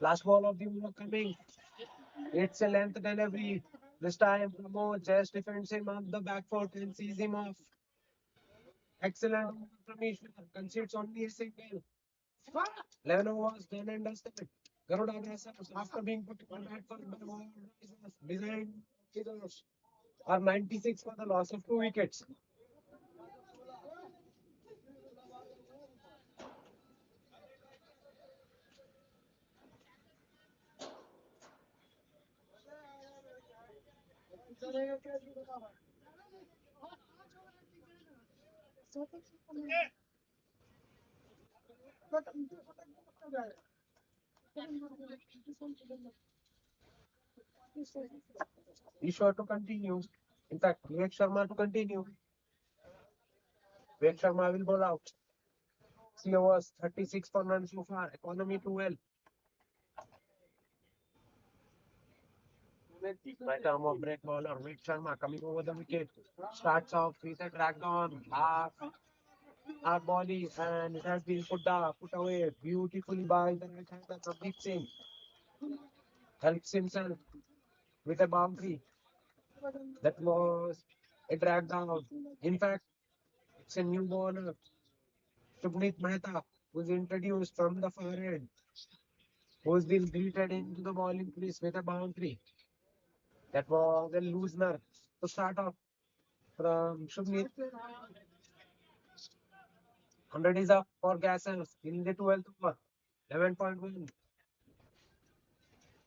Last ball of the over coming. It's a length delivery. This time, Pramod just defends him on the back foot and sees him off. Excellent over from Ishwar. Concedes only a single. 11 overs done and dusted. Garuda Racers, after being put on back first by RISERS, behind RISERS, are 96 for the loss of 2 wickets. Ishwar to continue. In fact, Vivek Sharma to continue. Vivek Sharma will bowl out. 3 overs, 36 for none so far. Economy too well. Right arm of break bowler Vivek Sharma coming over the wicket. Starts off with a drag on. Half body and it has been put away beautifully by the right hander Pradeep Singh. Helps himself with a boundary. That was a drag down. In fact, it's a new bowler, Shubhnit Mehta, who's introduced from the far end, who's been greeted into the bowling crease with a boundary. That was a loosener to start off from Shubhnit. 100 is up for Gassers in the 12th over. 11.1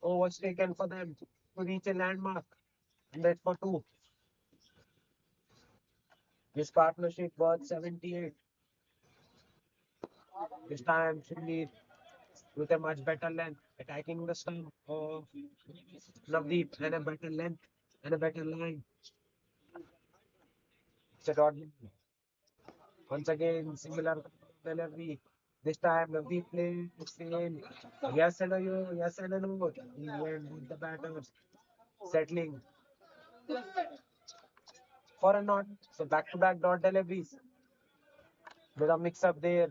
overs taken for them to reach a landmark. 100 for 2. This partnership worth 78. This time Shubhnit with a much better length, attacking the stump of Navdeep and a better length and a better line. It's a dot line. Once again, similar delivery. This time Navdeep plays the same. Yes and a yo, yes and a no. In the end, both the batters settling for a not. So back-to-back dot deliveries. Bit of mix-up there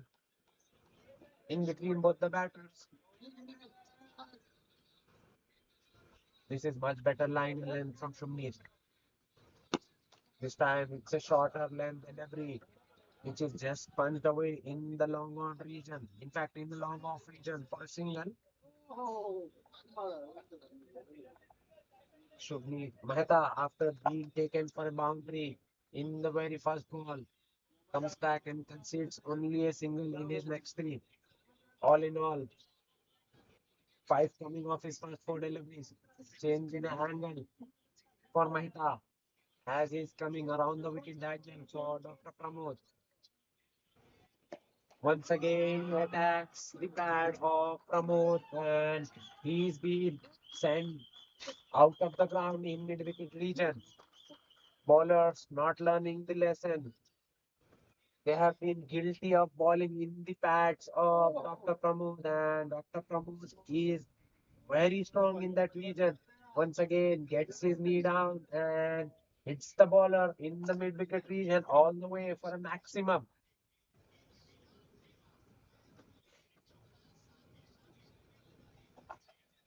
in between both the batters. This is much better line length from Shumni. This time it's a shorter length delivery, which is just punched away in the long on region. In fact, in the long off region for a single, Shubni Mehta, after being taken for a boundary in the very first ball, comes back and concedes only a single in his next three. All in all, five coming off his first four deliveries. Change in a angle for Mehta as he's coming around the wicket diagonal for Dr. Pramod. Once again attacks the pad of Pramod and he's been sent out of the ground in mid-wicket region. Bowlers not learning the lesson. They have been guilty of bowling in the pads of Dr. Pramod and Dr. Pramod is very strong in that region. Once again gets his knee down and hits the bowler in the mid-wicket region all the way for a maximum.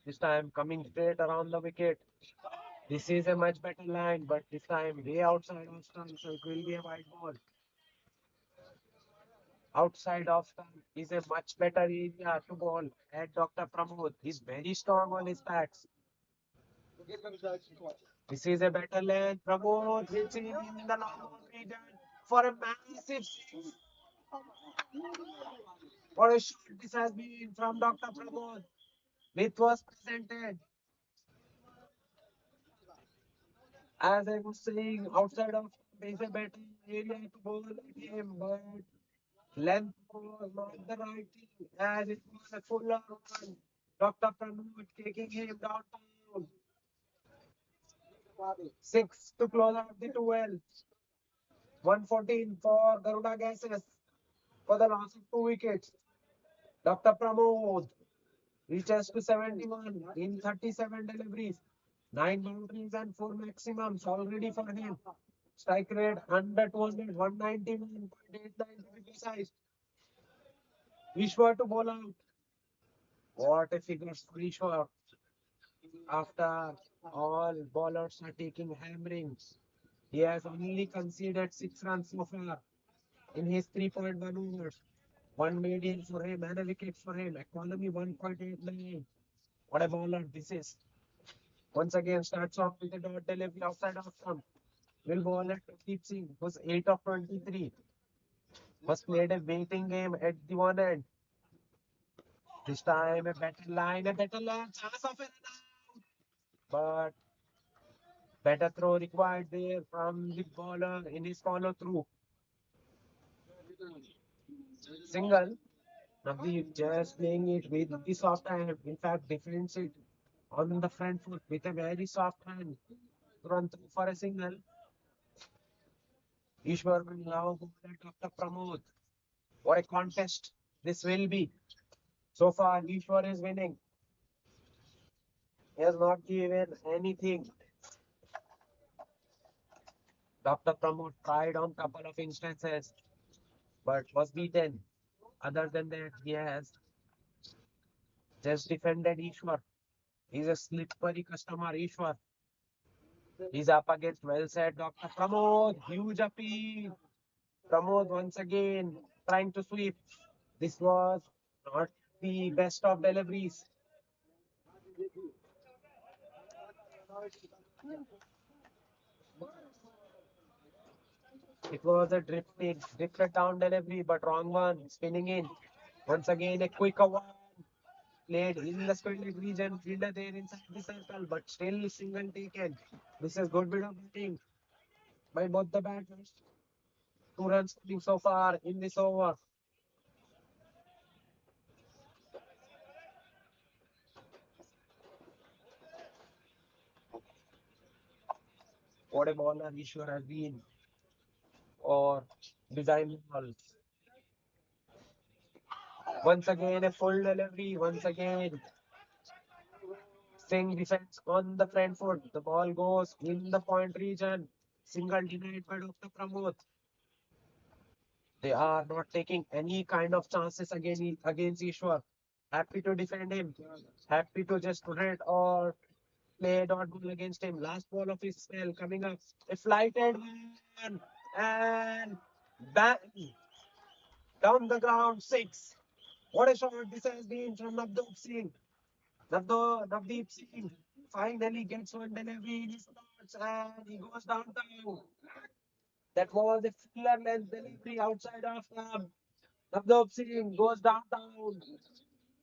This time coming straight around the wicket. This is a much better line, but this time way outside of stump, so it will be a wide ball. Outside of stump is a much better area to bowl. And Dr. Pramod is very strong on his bats. This is a better lane. Pramod hits it in the long on region for a massive six. What a shot this has been from Dr. Pramod. It was presented, as I was saying, outside of stump is a better area to bowl at him, but length was not the right thing as it was a fuller one. Dr. Pramod taking him downtown. 6 to close out the 12. 114 for Garuda Gases for the loss of 2 wickets. Dr. Pramod reaches to 71 in 37 deliveries. 9 boundaries and 4 maximums already for him. Strike rate under 200, 191.89 to be precise. Ishwar to bowl out. What a figure for Ishwar. After all bowlers are taking hammerings, he has only conceded 6 runs so far in his 3.1 overs. One median for him and a wicket for him. Economy 1.89. What a bowler this is. Once again starts off with a dot delivery outside off stump. Will bowler to keep Singh, who's 8 of 23. Was played a waiting game at the one end. This time a better line, chance of a run out. But better throw required there from the bowler in his follow through. Single. Navdeep just playing it with the soft hand. In fact, defends it on the front foot with a very soft hand. Run through for a single. Ishwar will now go at Dr. Pramod. What a contest this will be. So far, Ishwar is winning. He has not given anything. Dr. Pramod tried on couple of instances, but was beaten. Other than that, he has just defended Ishwar. He's a slippery customer, Ishwar. He's up against well said Dr. Pramod. Huge appeal. Pramod once again trying to sweep. This was not the best of deliveries. It was a drifted down delivery, but wrong one. Spinning in. Once again, a quicker one. Played in the square leg region. Fielder there inside the circle, but still single taken. This is good bit of batting by both the batters. 2 runs coming so far in this over. What a bowler Ishwar has been. Or design balls. Once again, a full delivery. Once again, Singh defense on the front foot. The ball goes in the point region. Single denied by Dr. Pramod. They are not taking any kind of chances against Ishwar. Happy to defend him. Happy to just hit or play a dot ball against him. Last ball of his spell coming up. A flighted one and bang down the ground 6. What a shot this has been from Navdeep Singh. Navdeep Singh finally gets one delivery in his thoughts and he goes downtown. That was a filler length delivery outside of Navdeep Singh goes downtown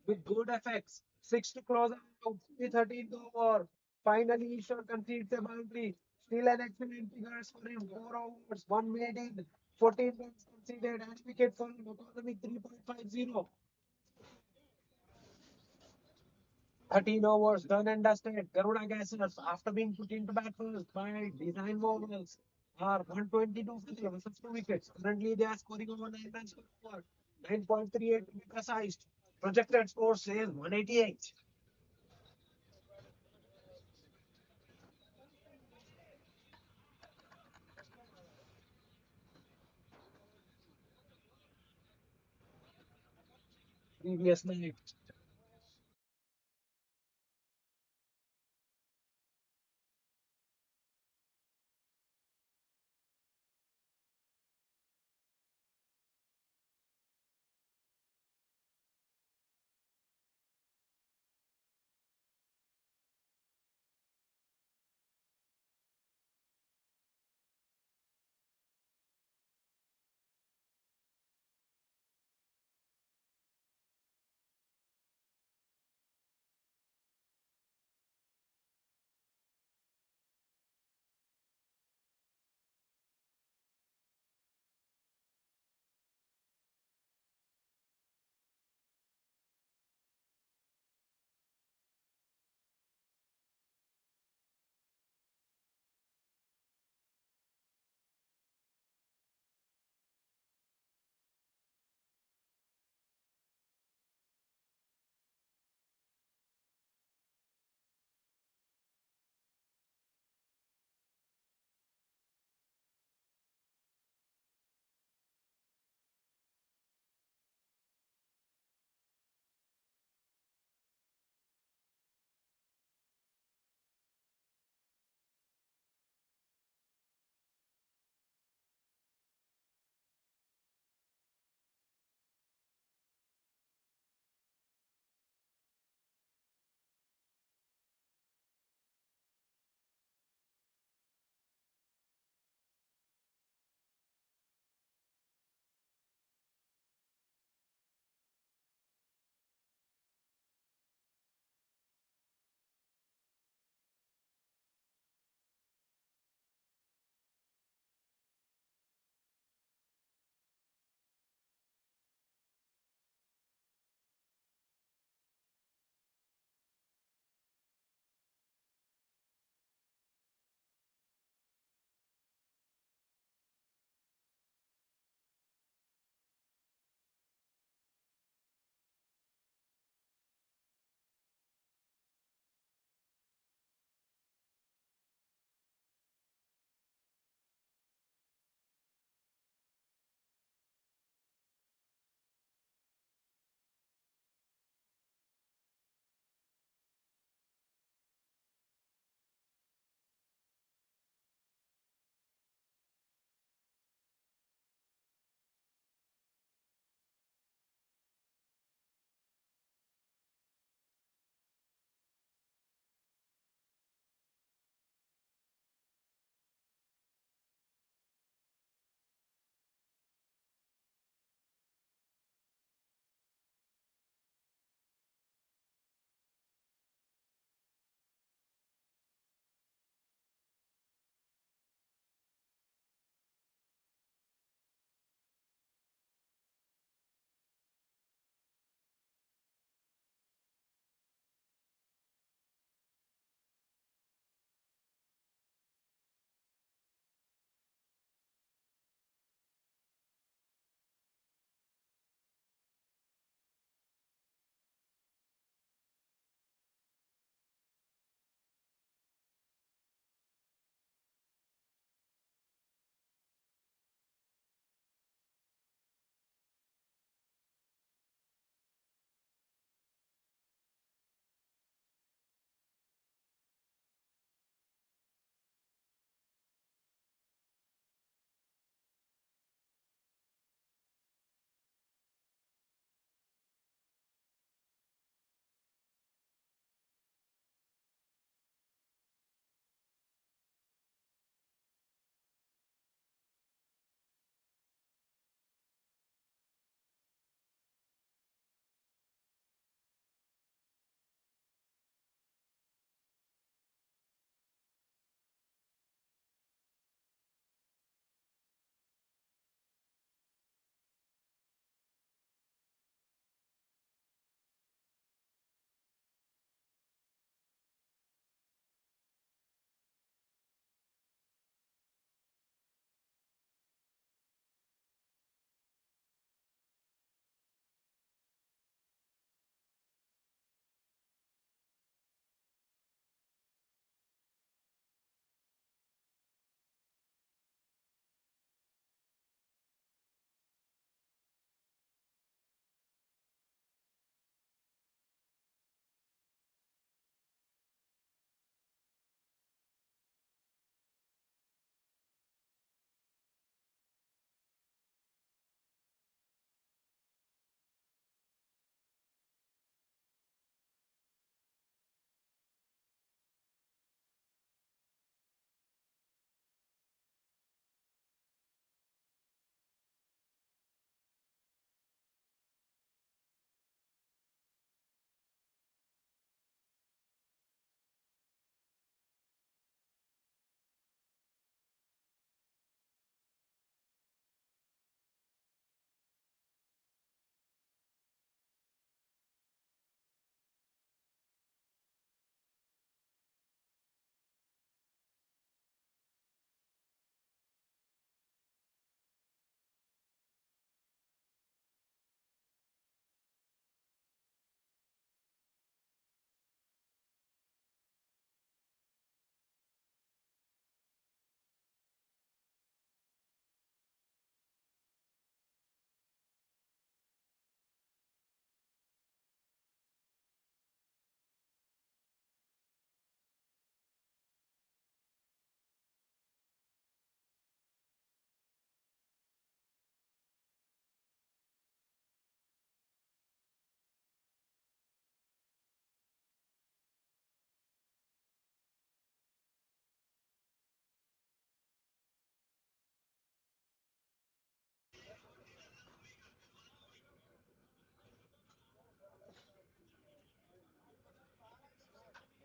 with good effects. 6 to close out the 13th over. Finally, Ishwar concedes a boundary. Still an excellent figures for him. 4 overs, one made in, 14 runs conceded, and wicket for him. Economic 3.50. 13 overs done and dusted. Garuda Gassers, after being put into bat first by design bowlers, are 122 for the loss of 2 wickets. Currently, they are scoring over 9 runs per over. 9.38 to be precise. Projected score says 188. Previous night.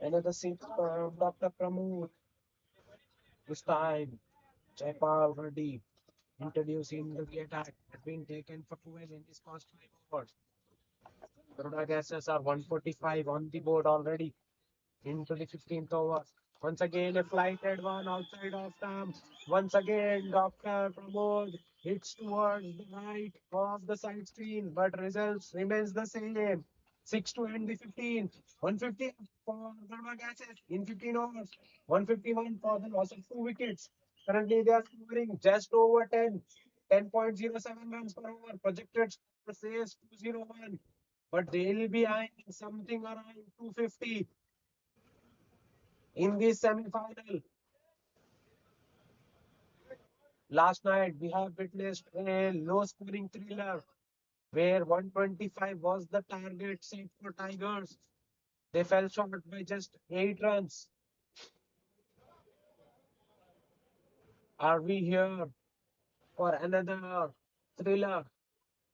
Another six from Dr. Pramod. This time, Jaipal Reddy introducing the attack has been taken for 12 in his first 5 overs. Garuda Gases are 145 on the board already into the 15th over. Once again, a flighted one outside of stump. Once again, Dr. Pramod hits towards the right of the side screen, but results remains the same. 6 to end the 15th. 150 for Garuda Gases in 15 overs. 151 for the loss of 2 wickets. Currently, they are scoring just over 10. 10.07 runs per over. Projected score says 201. But they'll be eyeing something around 250 in this semi-final. Last night, we have witnessed a low-scoring thriller where 125 was the target set for Tigers. They fell short by just 8 runs. Are we here for another thriller?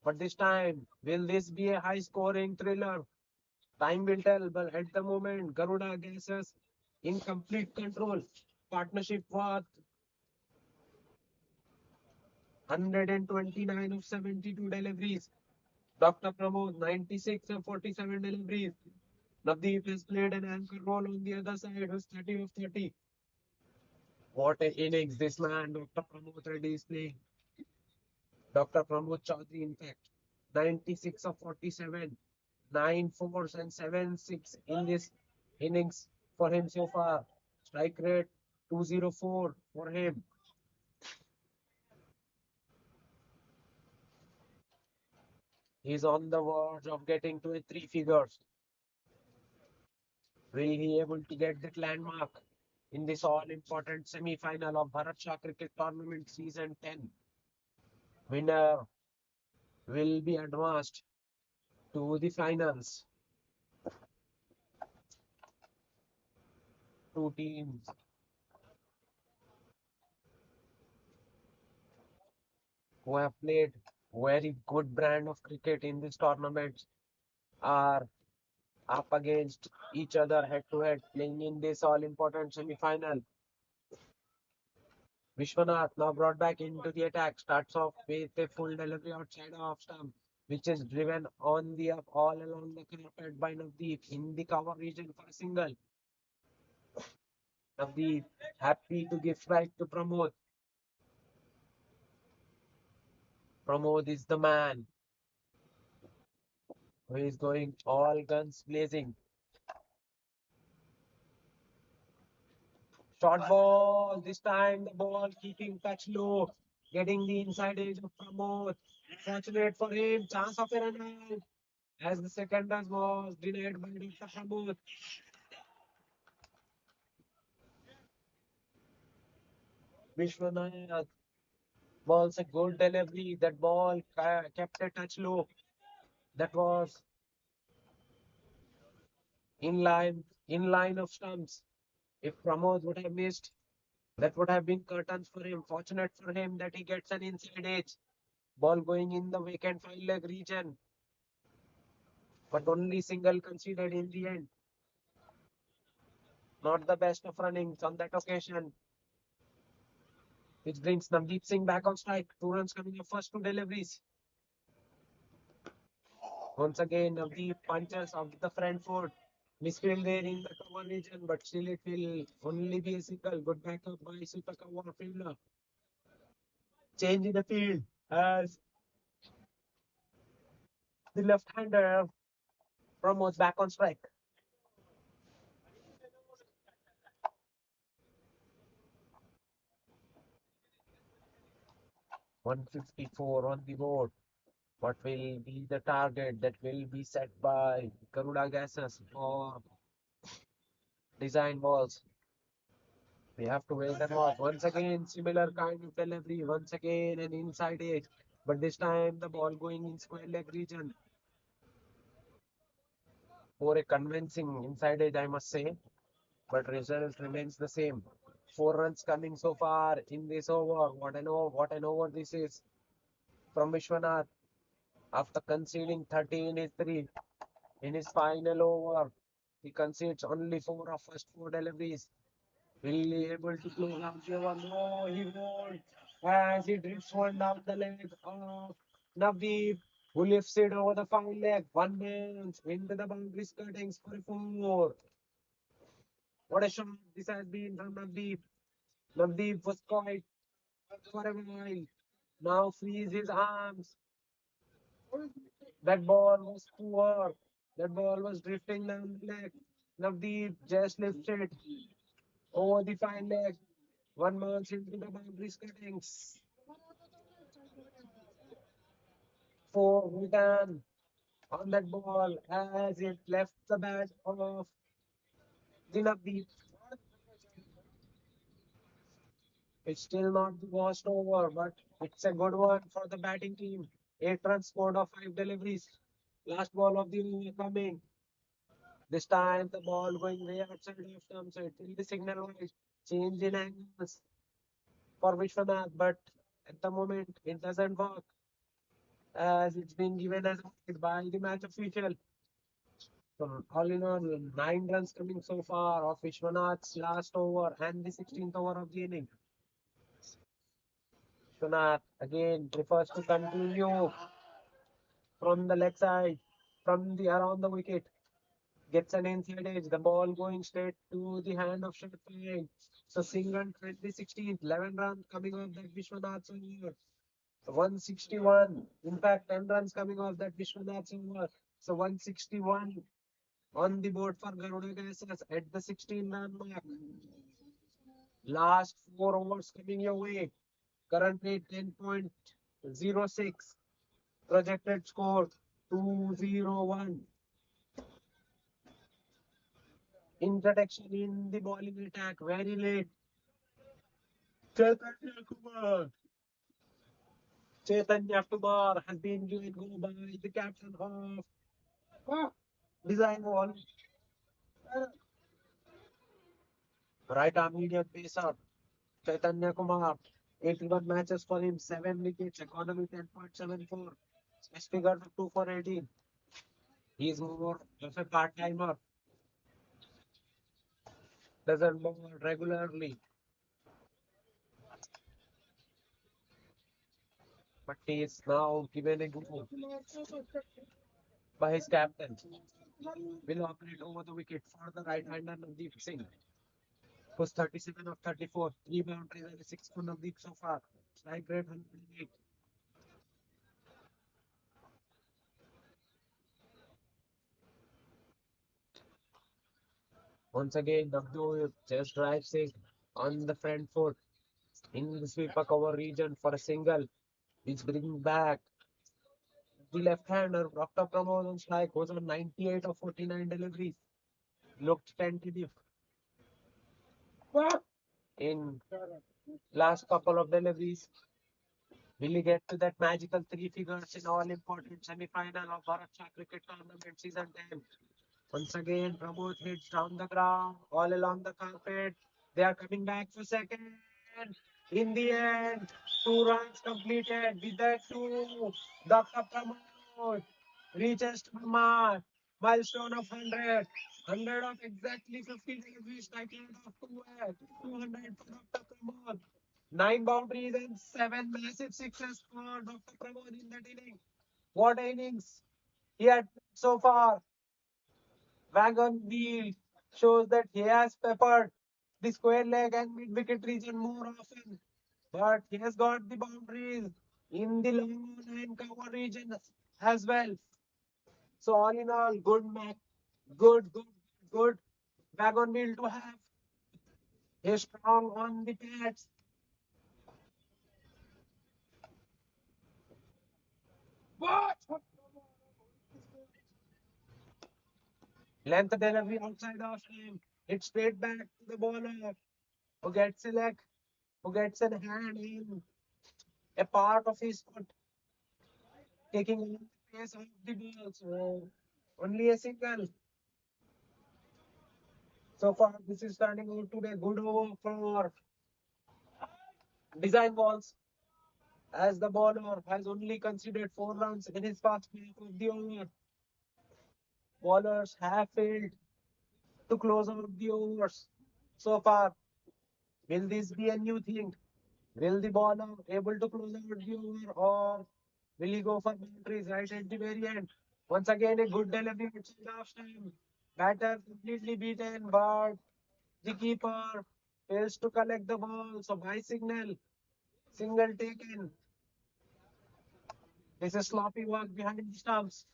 But this time, will this be a high-scoring thriller? Time will tell, but at the moment, Garuda Gases in complete control. Partnership worth 129 of 72 deliveries. Dr. Pramod, 96 of 47 deliveries. Navdeep has played an anchor role on the other side, who's 30 of 30. What an innings this man, Dr. Pramod Reddy, is playing. Dr. Pramod Chaudhary, in fact, 96 of 47, 9 4s and 7 6 in this innings for him so far. Strike rate 204 for him. He's on the verge of getting to a 3 figures. Will he able to get that landmark in this all-important semi-final of Bharat Shah Cricket Tournament Season 10? Winner will be advanced to the finals. Two teams who have played very good brand of cricket in this tournament are up against each other head-to-head, playing in this all-important semi-final. Vishwanath now brought back into the attack, starts off with a full delivery outside of stump, which is driven on the up all along the carpet by Navdeep in the cover region for a single. Navdeep happy to give strike to Pramod. Pramod is the man who is going all guns blazing. Short ball, this time the ball keeping touch low, getting the inside edge of Pramod. Fortunate for him, chance of a run out as the second touch was denied by Dr. Pramod. Vishwanath balls a good delivery. That ball kept a touch low. That was in line of stumps. If Pramod would have missed, that would have been curtains for him. Fortunate for him that he gets an inside edge. Ball going in the vacant field leg region, but only single conceded in the end. Not the best of runnings on that occasion, which brings Navdeep Singh back on strike. 2 runs coming up, first 2 deliveries. Once again, Navdeep punches of the front foot. Misfield there in the cover region, but still it will only be a single. Good backup by Sutaka Warfielder. Change in the field as the left-hander promotes back on strike. 154 on the board. What will be the target that will be set by Garuda Gases for design balls? We have to wait and watch. Once again, similar kind of delivery. Once again, an inside edge. But this time, the ball going in square leg region for a convincing inside edge, I must say. But result remains the same. 4 runs coming so far in this over. What an over this is from Vishwanath after conceding 30 in his final over. He concedes only four of first four deliveries. Will he be able to close out the over? No, he won't. As he drifts one down the leg of Navdeep, who lifts it over the foul leg. One bounce into the boundary skirtings for a four. What a shot this has been from Navdeep. Navdeep was caught for a while. Now frees his arms. That ball was poor. That ball was drifting down the leg. Navdeep just lifted over the fine leg. One bounce into the boundary cuttings. Four return on that ball as it left the bat of the Navdeep. It's still not the worst over, but it's a good one for the batting team. 8 runs scored of 5 deliveries. Last ball of the over coming. This time the ball going way outside of stump, so it will be signal wise. Change in angles for Vishwanath, but at the moment it doesn't work as it's been given as a by the match official. So all in all, 9 runs coming so far of Vishwanath's last over and the 16th over of the inning. Vishwanath again prefers to continue from the leg side, from the around the wicket. Gets an inside edge. The ball going straight to the hand of Sharpine. So single and the 16th, 11 runs coming off that Vishwanath's over. 161. In fact, 10 runs coming off that Vishwanath's over. So 161 on the board for Garuda Gases at the 16-run mark. Last 4 overs coming your way. Currently 10.06. Projected score 201. Introduction in the bowling attack very late. Chaitanya Kumar. Chaitanya Kumar has been given go by the captain of Design Wall. Right arm medium pacer. Chaitanya Kumar. 81 matches for him, 7 wickets, economy 10.74. Best figure of 2 for 18. He is more of a part timer, doesn't bowl regularly, but he is now given a go by his captain. Will operate over the wicket for the right hander Navdeep Singh. Was 37 of 34, 3 boundaries and a 6 for Navdeep so far. Strike rate 108. Once again, Navdeep just drives it on the front foot in the sweeper cover region for a single, which brings back the left-hander. Dr. Pramod on strike was on 98 of 49 deliveries. Looked tentative in last couple of deliveries. Will he get to that magical three figures in all important semi-final of Bharat Shah Cricket Tournament Season 10? Once again, Pramod hits down the ground, all along the carpet. They are coming back for second. In the end, 2 runs completed. With that two, Dr. Pramod reaches to the mark. Milestone of 100. 100 of exactly 50 deliveries. Strike rate of 200 for Dr. Pramod. 9 boundaries and 7 massive sixes for Dr. Pramod in that inning. What innings he had so far. Wagon wheel shows that he has peppered the square leg and mid wicket region more often, but he has got the boundaries in the long on and cover region as well. So all in all, good match, good wagon wheel to have. He's strong on the pads. Length delivery outside of him. It's straight back to the bowler who gets a leg, who gets a hand in a part of his foot, taking on the pace of the ball. So only a single. So far, this is turning out to be a good over for design balls, as the bowler has only conceded 4 runs in his first half of the over. Bowlers have failed to close out the overs. So far, will this be a new thing? Will the bowler able to close out the over, or will he go for boundaries right at the very end? Once again, a good delivery outside half time. Batter completely beaten, but the keeper fails to collect the ball. So by signal, single taken. This is sloppy work behind the stumps.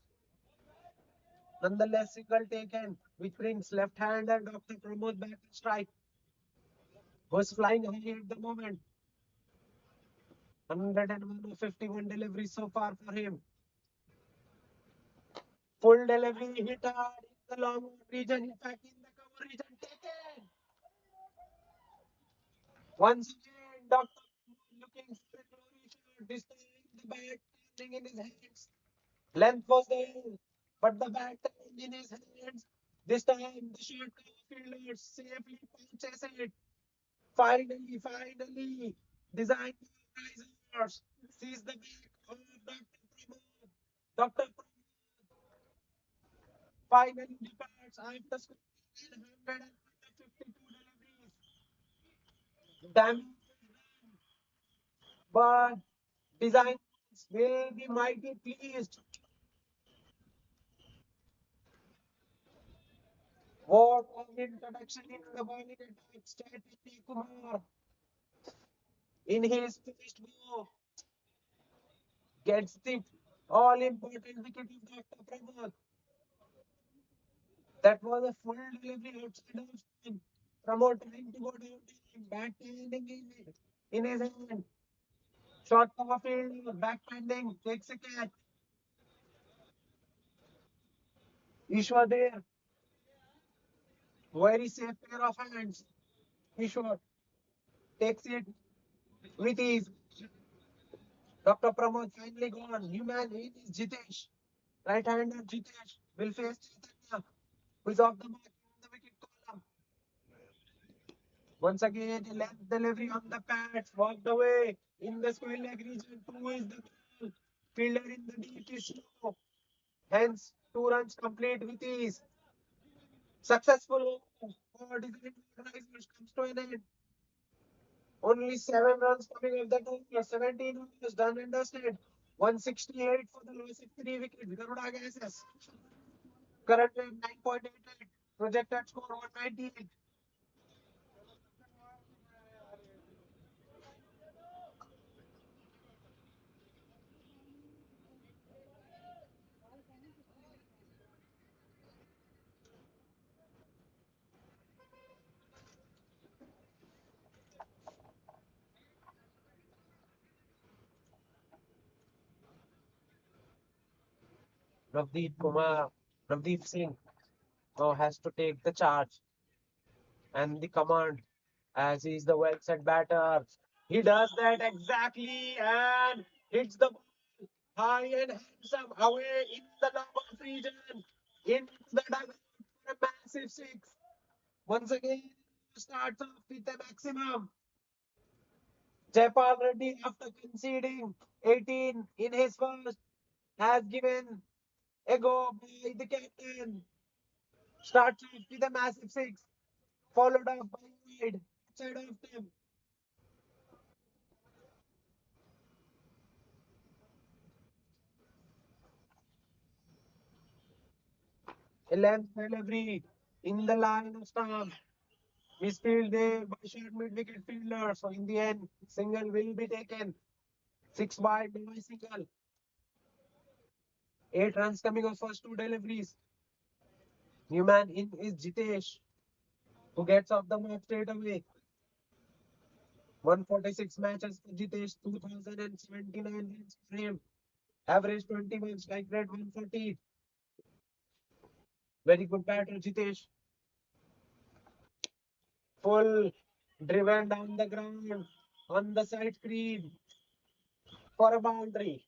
Nonetheless, single taken, which brings left-hander Dr. Pramod back to strike, who's flying high at the moment. 101 of 51 deliveries so far for him. Full delivery hit hard in the long region, in fact, in the cover region. Taken! Once again, Dr. looking for a glory shot. This time, the bat turning in his hands. Length was there, but the bat turned in his hands. This time, the short cover fielder safely punches it. Finally, design risers sees the back of Dr. Pramod. Dr. Finally departs after scoring 152 deliveries. Damage is done, but design will be mighty pleased. What an introduction in the bowling attack. Chaitanya Kumar in his first ball gets the all important wicket of Dr. Pramod. That was a full delivery outside of spin. Pramod trying to go down, back handing in his hand. Short cover field, back pending, takes a catch. Ishwar there, very safe pair of hands. Ishwar takes it with ease. Dr. Pramod finally gone. New man in is Jitesh. Right hander Jitesh will face Chaitanya, who is off the mark in the wicket column. Once again, a length delivery on the pads, walked away in the square leg region. Two is the ball. Fielder in the deep is slow. Hence, 2 runs complete with ease. Successful for design risers comes to an end. Only 7 runs coming off that over. 17 overs done and dusted. 168 for the loss of 3 wickets. Garuda Gases. Current rate 9.88. Projected score 198. Navdeep Kumar, Navdeep Singh now has to take the charge and the command as he is the well set batter. He does that exactly and hits the ball high and handsome away in the long region into the dugout for a massive six. Once again, starts off with a maximum. Jaipal Reddy, after conceding 18 in his first, has given a go by the captain. Starts off with a massive six, followed up by wide outside of them. A length delivery in the line of stump. Misfield there by short mid wicket fielder. So in the end, single will be taken. 6 wide by single. 8 runs coming off first 2 deliveries. New man in is Jitesh, who gets off the mark straight away. 146 matches for Jitesh, 2079 runs for him. Average 21, strike rate 140. Very good batter, Jitesh. Full driven down the ground on the side screen for a boundary.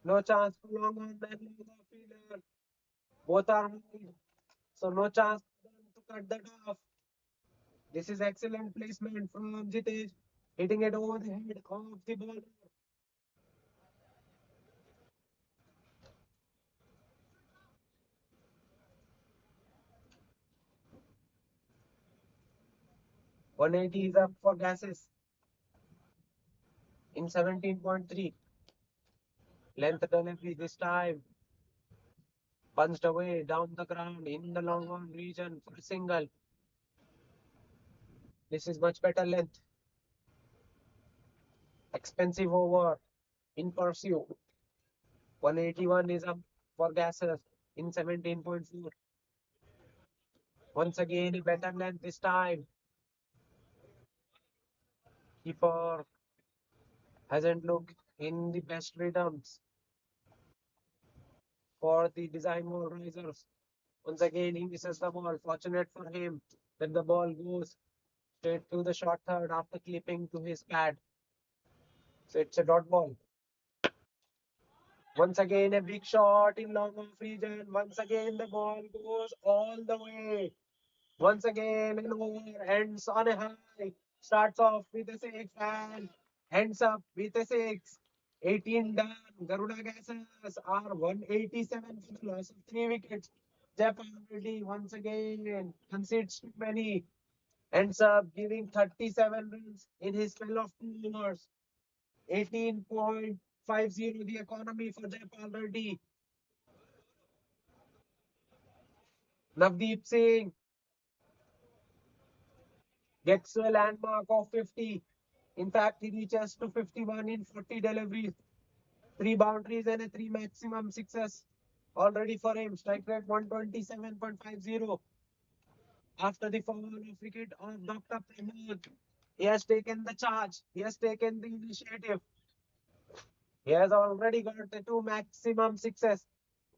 No chance for long on and long off fielder. Both are wide, so no chance for them to cut that off. This is excellent placement from Jitesh, hitting it over the head of the bowler. 180 is up for gases in 17.3. Length delivery this time. Punched away down the ground in the long on region for a single. This is much better length. Expensive over in pursuit. 181 is up for gases in 17.4. Once again, a better length this time. Keeper hasn't looked in the best rhythms for the design ball risers. Once again, he misses the ball. Fortunate for him that the ball goes straight to the short third after clipping to his pad. So it's a dot ball. Once again, a big shot in long off region. Once again, the ball goes all the way. Once again, an over ends on a high. Starts off with a six and ends up with a six. 18 done. Garuda Gases are 187 for the loss of 3 wickets. Japan Reddy once again concedes too many. Ends up giving 37 runs in his spell of 2 overs. 18.50 the economy for Japan Reddy. Navdeep Singh gets to a landmark of 50. In fact, he reaches to 51 in 40 deliveries, 3 boundaries and a 3 maximum sixes already for him. Strike rate 127.50. After the fall of wicket of Dr. Pramod, he has taken the charge. He has taken the initiative. He has already got the 2 maximum sixes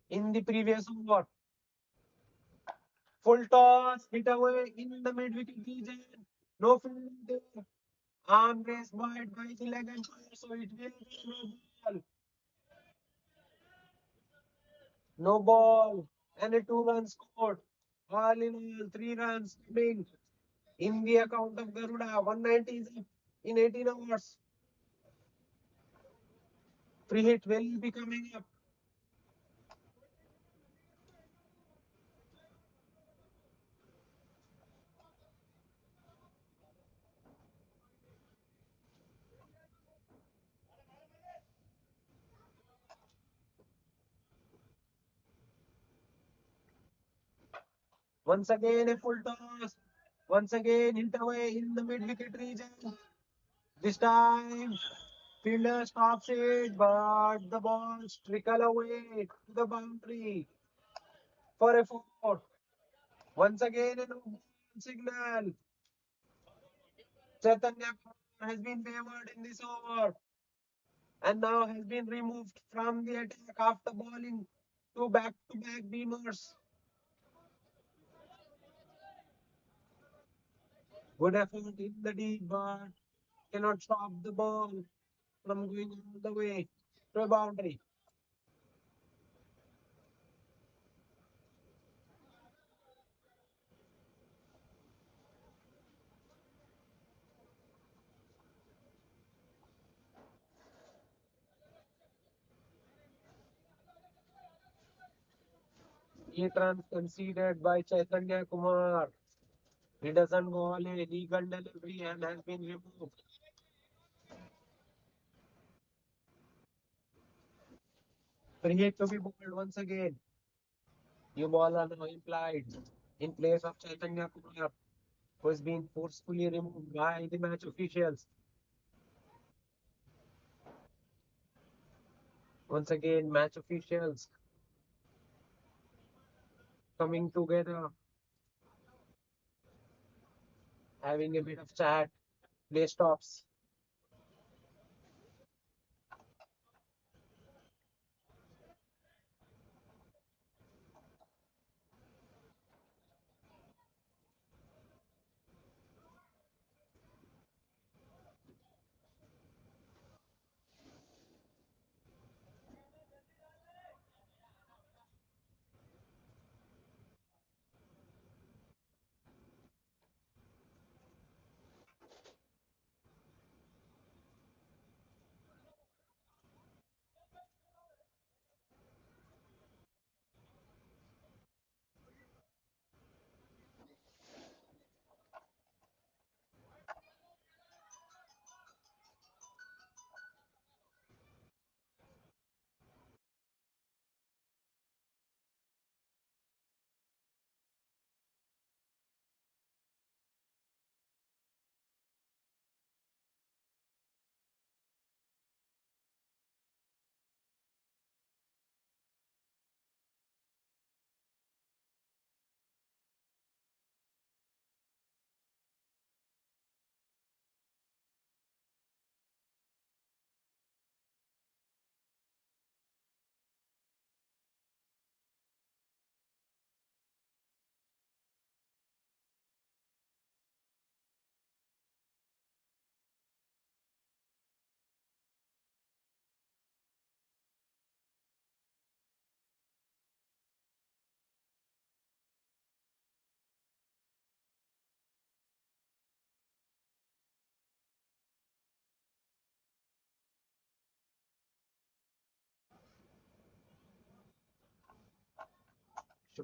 in the previous over. Full toss, hit away in the mid wicket region. No field there. Arm raised wide by the leg umpire, so it will be no ball. No ball. And a 2 run scored. All in all, 3 runs coming in the account of Garuda. 190 is up in 18 hours. Free hit will be coming up. Once again, a full toss. Once again, hit away in the mid wicket region. This time, fielder stops it, but the ball trickle away to the boundary for a four. Once again, a no ball signal. Chaitanya has been favored in this over and now has been removed from the attack after bowling two back-to-back beamers. Good effort in the deep, but cannot stop the ball from going all the way to a boundary. Eight runs conceded by Chaitanya Kumar. He doesn't go all a legal delivery and has been removed. Free hit to be bowled once again. New ball are now implied in place of Chaitanya Kumar, who has been forcefully removed by the match officials. Once again, match officials coming together, having a bit of chat, play stops.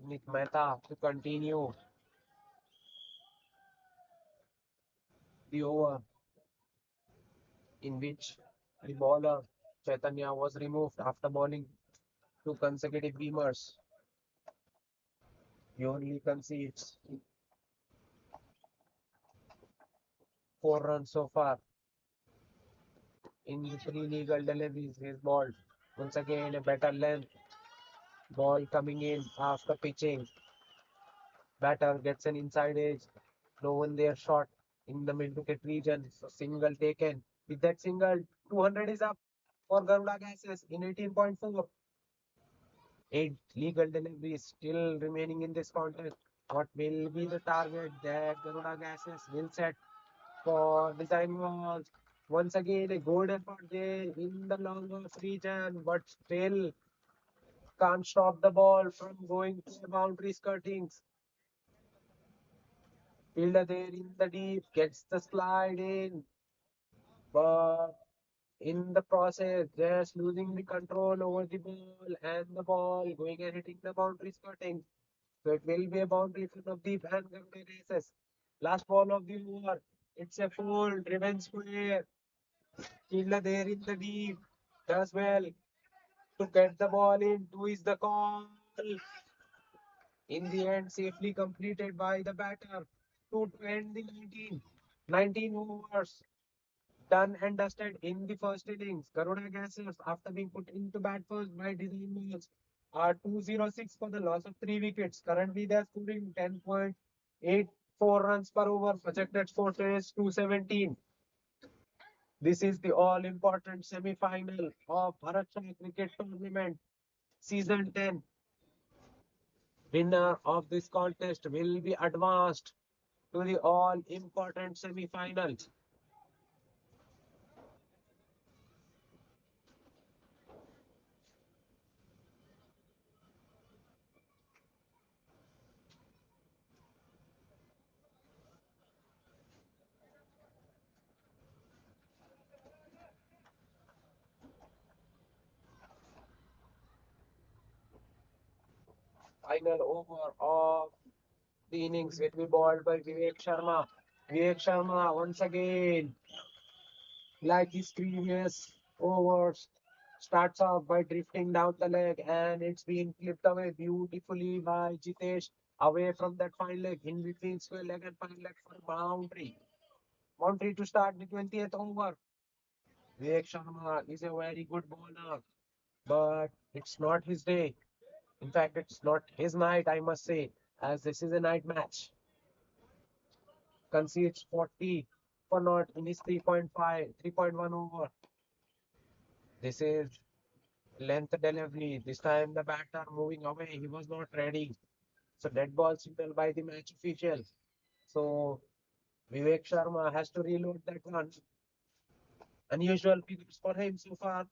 Mehta to continue the over in which the bowler Chaitanya was removed after bowling two consecutive beamers. He only concedes 4 runs so far in the three legal deliveries. His ball once again a better length ball coming in after pitching. Batter gets an inside edge. No one there shot in the mid wicket region. So single taken. With that single, 200 is up for Garuda Gases in 18.4. Eight legal deliveries still remaining in this contest. What will be the target that Garuda Gases will set for design walls? Once again, a good effort there in the long off region, but still can't stop the ball from going to the boundary skirtings. Fielder there in the deep gets the slide in, but in the process, just losing the control over the ball and the ball going and hitting the boundary skirting. So it will be a boundary for Navdeep and Garuda Races. Last ball of the over. It's a full driven square. Fielder there in the deep does well to get the ball in. Two is the call. In the end, safely completed by the batter to end the 19 overs. Done and dusted in the first innings. Garuda Gassers, after being put into bat first by Design Balls, are 206 for the loss of 3 wickets. Currently, they are scoring 10.84 runs per over. Projected score is 217. This is the all-important semi-final of Bharat Shah Cricket Tournament Season 10. Winner of this contest will be advanced to the all-important semi-final. Final over of the innings will be bowled by Vivek Sharma. Vivek Sharma once again, like his previous overs, starts off by drifting down the leg and it's being clipped away beautifully by Jitesh away from that fine leg in between square leg and fine leg for boundary. Boundary to start the 20th over. Vivek Sharma is a very good bowler, but it's not his day. In fact, it's not his night, I must say, as this is a night match. Concedes 40 for not in his 3.5, 3.1 over. This is length delivery. This time the batter moving away. He was not ready. So dead ball signal by the match official. So Vivek Sharma has to reload that one. Unusual figures for him so far.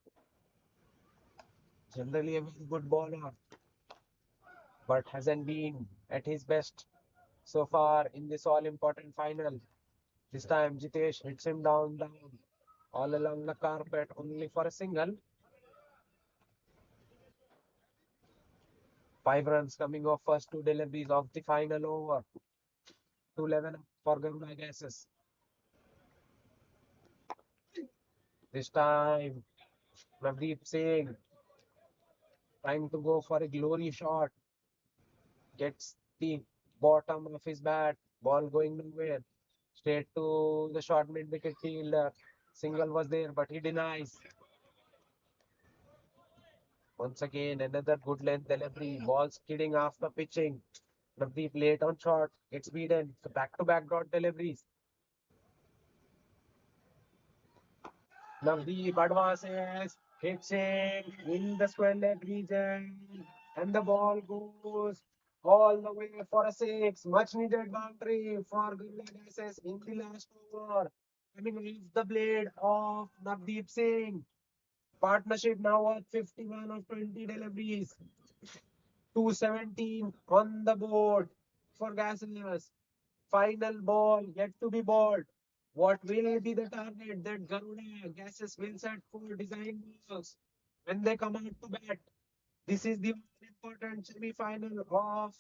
Generally a very good bowler, but hasn't been at his best so far in this all important final. This time Jitesh hits him down, all along the carpet only for a single. 5 runs coming off first two deliveries of the final over. 211 for Garuda Gases. This time Navdeep Singh trying to go for a glory shot. Gets the bottom of his bat. Ball going nowhere. Straight to the short mid wicket fielder. Single was there, but he denies. Once again, another good length delivery. Ball skidding after pitching. Navdeep late on shot. Gets beaten. So back-to-back dot deliveries. Navdeep advances, hits him in the square leg region, and the ball goes all the way for a six. Much needed boundary for Garuda in the last over. Coming off the blade of Navdeep Singh. Partnership now at 51 of 20 deliveries. 217 on the board for Gasoliners. Final ball yet to be bowled. What will be the target that Garuda Gases will set for design balls when they come out to bat? This is the important semi-final of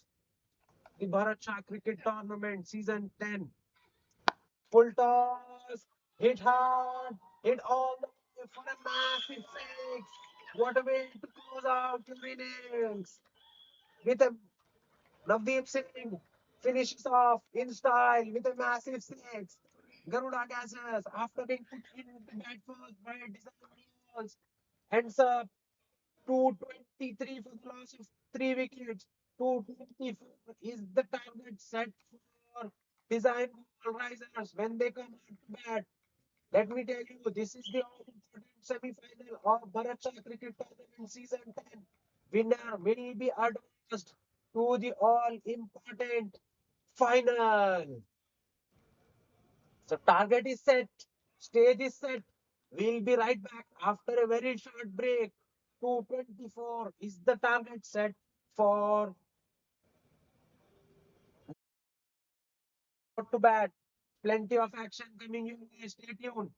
the Bharat Shah Cricket Tournament Season 10. Full toss, hit hard, hit all the way for a massive six. What a way to close out your innings. With a Navdeep Singh finishes off in style with a massive six. Garuda catches after being put in the bat first by design balls. Ends up 223 for the loss of 3 wickets. 224 is the target set for design ball risers when they come out to bat. Let me tell you, this is the all-important semi-final of Bharat Shah Cricket Tournament Season 10. Winner will be advanced to the all-important final. So target is set, stage is set. We'll be right back after a very short break. 224 is the target set for to bat. Plenty of action coming your way. Stay tuned.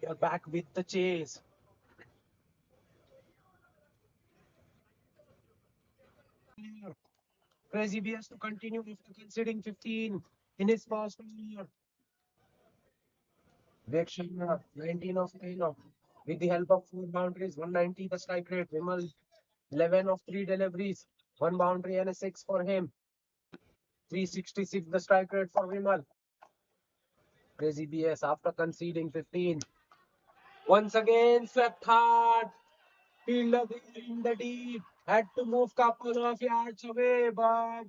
We are back with the chase. Crazy BS to continue after conceding 15 in his first over. Sharma, 19 of 10 with the help of four boundaries, 190 the strike rate. Vimal, 11 of 3 deliveries, one boundary and a 6 for him. 366 the strike rate for Vimal. Crazy BS after conceding 15. Once again, swept hard. Fielder in the deep. Had to move couple of yards away, but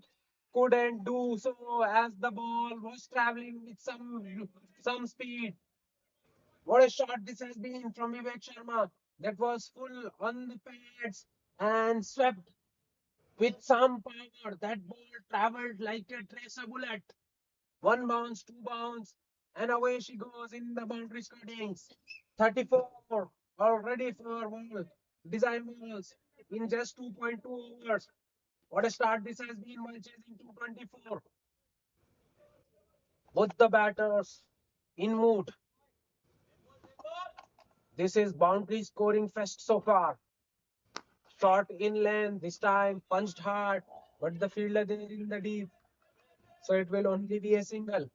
couldn't do so as the ball was traveling with some speed. What a shot this has been from Vivek Sharma. That was full on the pads and swept with some power. That ball traveled like a tracer bullet. One bounce, two bounce, and away she goes in the boundary cuttings. 34 already for ball. Design balls in just 2.2 overs. What a start this has been while chasing 224. Both the batters in mood. This is boundary scoring fest so far. Short in length, this time punched hard, but the fielder there in the deep. So it will only be a single.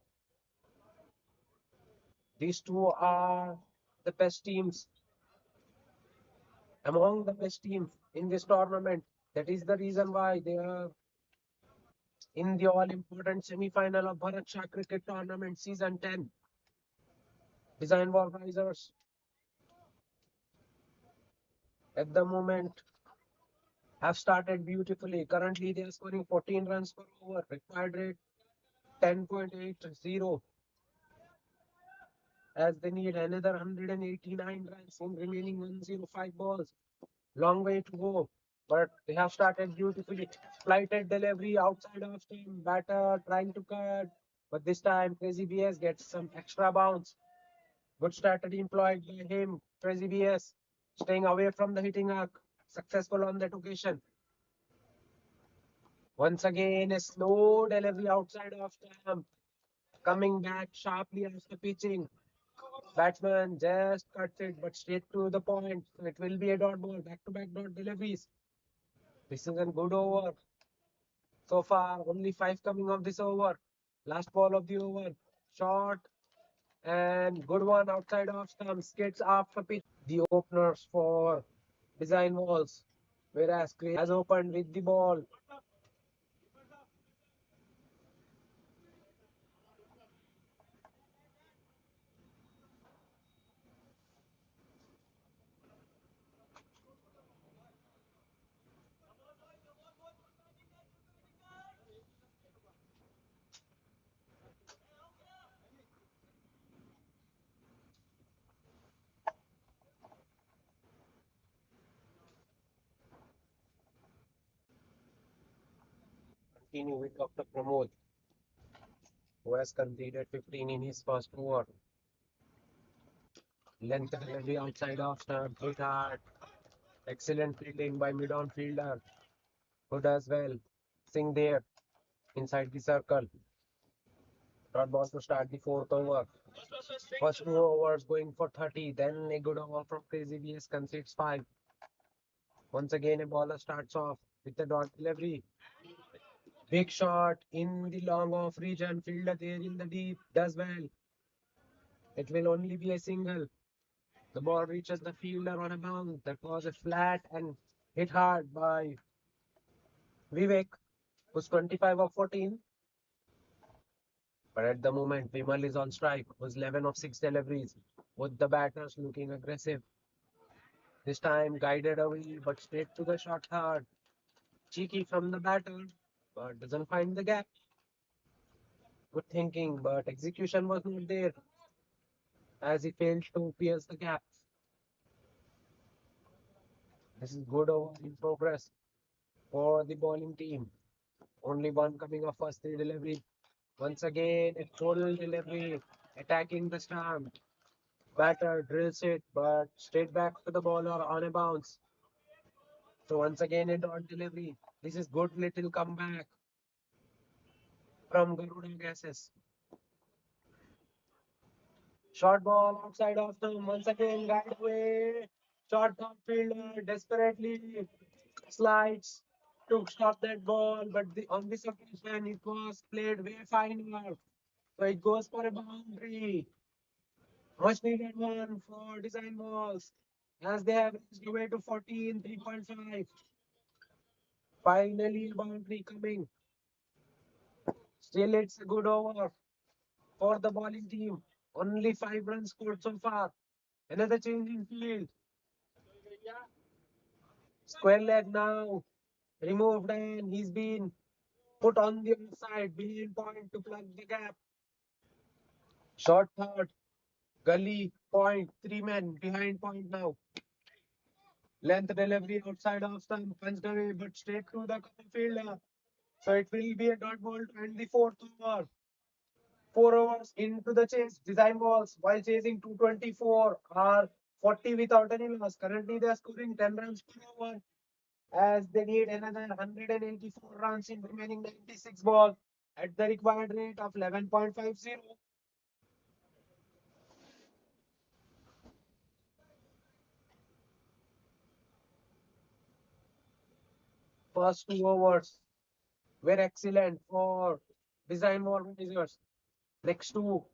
These two are the best teams, among the best teams in this tournament. That is the reason why they are in the all important semi final of Bharat Shah Cricket Tournament Season 10. Design Ball Risers at the moment have started beautifully. Currently, they are scoring 14 runs per over, required rate 10.80, as they need another 189 runs in remaining 105 balls. Long way to go, but they have started beautifully. Flighted delivery outside of team, batter trying to cut, but this time Crazy BS gets some extra bounce. Good strategy employed by him, Crazy BS, staying away from the hitting arc. Successful on that occasion. Once again, a slow delivery outside of stump, coming back sharply after pitching. Batsman just cuts it, but straight to the point. So it will be a dot ball, back-to-back dot deliveries. This is a good over. So far, only five coming of this over. Last ball of the over. Short and good one outside of stumps. Gets after pitch. The openers for design balls. Whereas Craig has opened with the ball. Continue with Dr. Pramod, who has conceded 15 in his first over. Length delivery outside of stump. Hit hard. Excellent fielding by mid-on fielder. Good as well. Sing there inside the circle. Dot ball to start the fourth over. First two overs going for 30. Then a good over from Crazy VS concedes 5. Once again, a bowler starts off with the dot delivery. Big shot in the long off region. Fielder there in the deep does well. It will only be a single. The ball reaches the fielder on a bounce. That was a flat and hit hard by Vivek, who's 25 of 14. But at the moment, Vimal is on strike, who's 11 of 6 deliveries, with the batters looking aggressive. This time guided away, but straight to the shot hard. Cheeky from the batter, but doesn't find the gap. Good thinking, but execution was not there as he failed to pierce the gap. This is good over in progress for the bowling team. Only one coming off first three delivery. Once again, a full delivery attacking the stump. Batter drills it, but straight back to the bowler on a bounce. So once again, a dot delivery. This is good little comeback from Garuda Gases. Short ball outside of them. Once again, right away. Short top fielder desperately slides to stop that ball, but on this occasion it was played way finer. So it goes for a boundary. Much needed one for design balls as they have reached away to 14, 3.5. Finally, a boundary coming. Still, it's a good over for the bowling team. Only 5 runs scored so far. Another change in field. Square leg now removed and he's been put on the other side. Behind point to plug the gap. Short third. Gully point. 3 men behind point now. Length delivery outside of stump. Punched away but straight to the cover fielder. So it will be a dot ball to end the fourth over. 4 overs into the chase. Design balls while chasing 224 are 40 without any loss. Currently they are scoring 10 runs per over as they need another 184 runs in remaining 96 balls at the required rate of 11.50. First 2 overs were excellent for design ball managers. Next two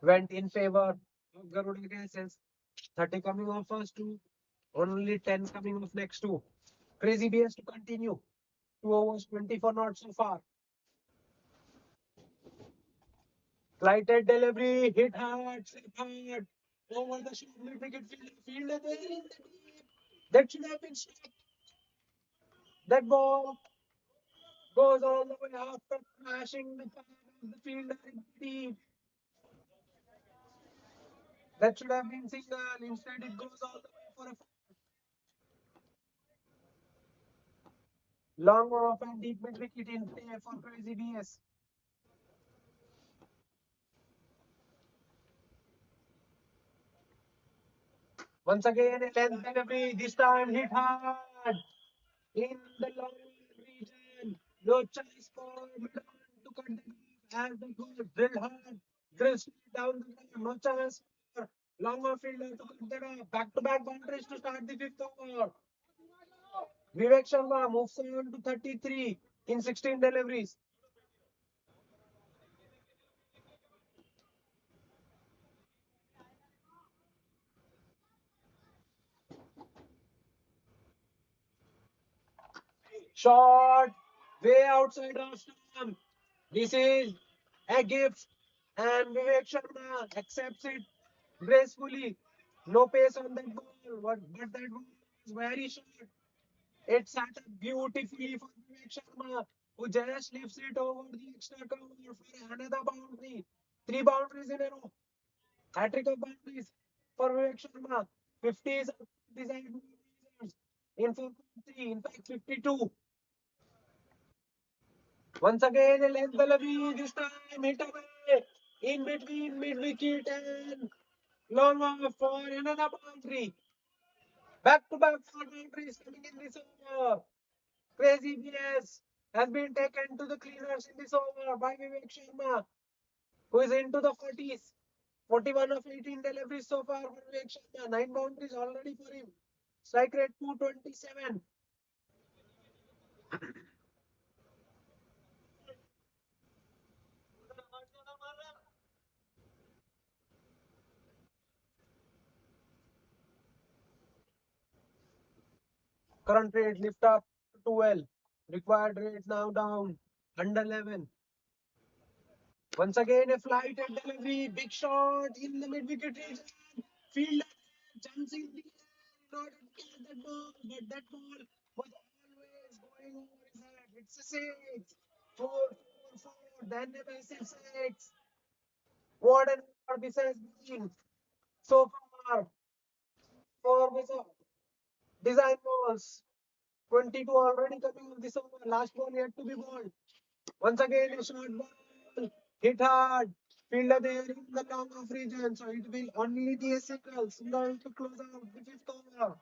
went in favor of Garuda Gases. 30 coming off first two, only 10 coming off next two. Crazy BS to continue. 2 overs, 24 not so far. Flighted delivery, hit hard, slip hard, over the short mid wicket fielder there in the deep. That should have been stopped. That ball goes all the way after crashing the path of the fielder in the deep. That should have been signal. Instead, it goes all the way for a long off and deep mid wicket in play for Crazy BS. Once again, a length delivery. This time hit hard in the long region. No chance for Milan to cut the gap as the ball drilled hard, drilled straight down the ground. No chance for longer fielder to cut the gap. Back-to-back boundaries to start the fifth over. Vivek Sharma moves on to 33 in 16 deliveries. Shot way outside of stump. This is a gift, and Vivek Sharma accepts it gracefully. No pace on that ball, but that ball was very short. It sat up beautifully for Vivek Sharma, who just lifts it over the extra cover for another boundary. 3 boundaries in a row. Hat-trick of boundaries for Vivek Sharma. 50 is designed in 4.3, in fact 52. Once again, a length delivery, this time hit away in between mid wicket and long off for another boundary. Back to back 4 boundaries coming in this over. Crazy BS has been taken to the cleaners in this over by Vivek Sharma, who is into the 40s. 41 of 18 deliveries so far for Vivek Sharma. 9 boundaries already for him. Strike rate 227. Current rate lift up to 12. Required rate now down under 11. Once again, a flight and delivery, big shot in the mid-wicket region. Fielder jumps in the air in order to catch that ball, but that ball was always going over his head. It's a six. 4, 4, 4. Then a massive six. What an over this has been so far for this design balls. 22 already coming on this over. Last ball yet to be bowled. Once again, a short ball hit hard. Fielder there in the long off region, so it will only be a single to close out the fifth over.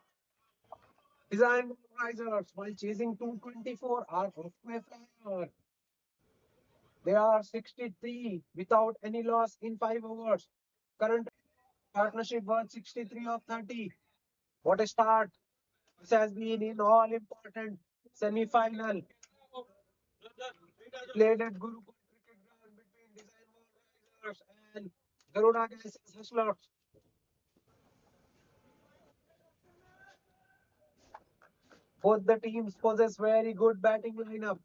Design risers while chasing 224 are off to a flyer. They are 63 without any loss in 5 overs. Current partnership worth 63 of 30. What a start. This has been in all important semi-final played at Gurukul cricket ground between Design World Risers and Garuda Gases Hustlers. Both the teams possess very good batting lineup.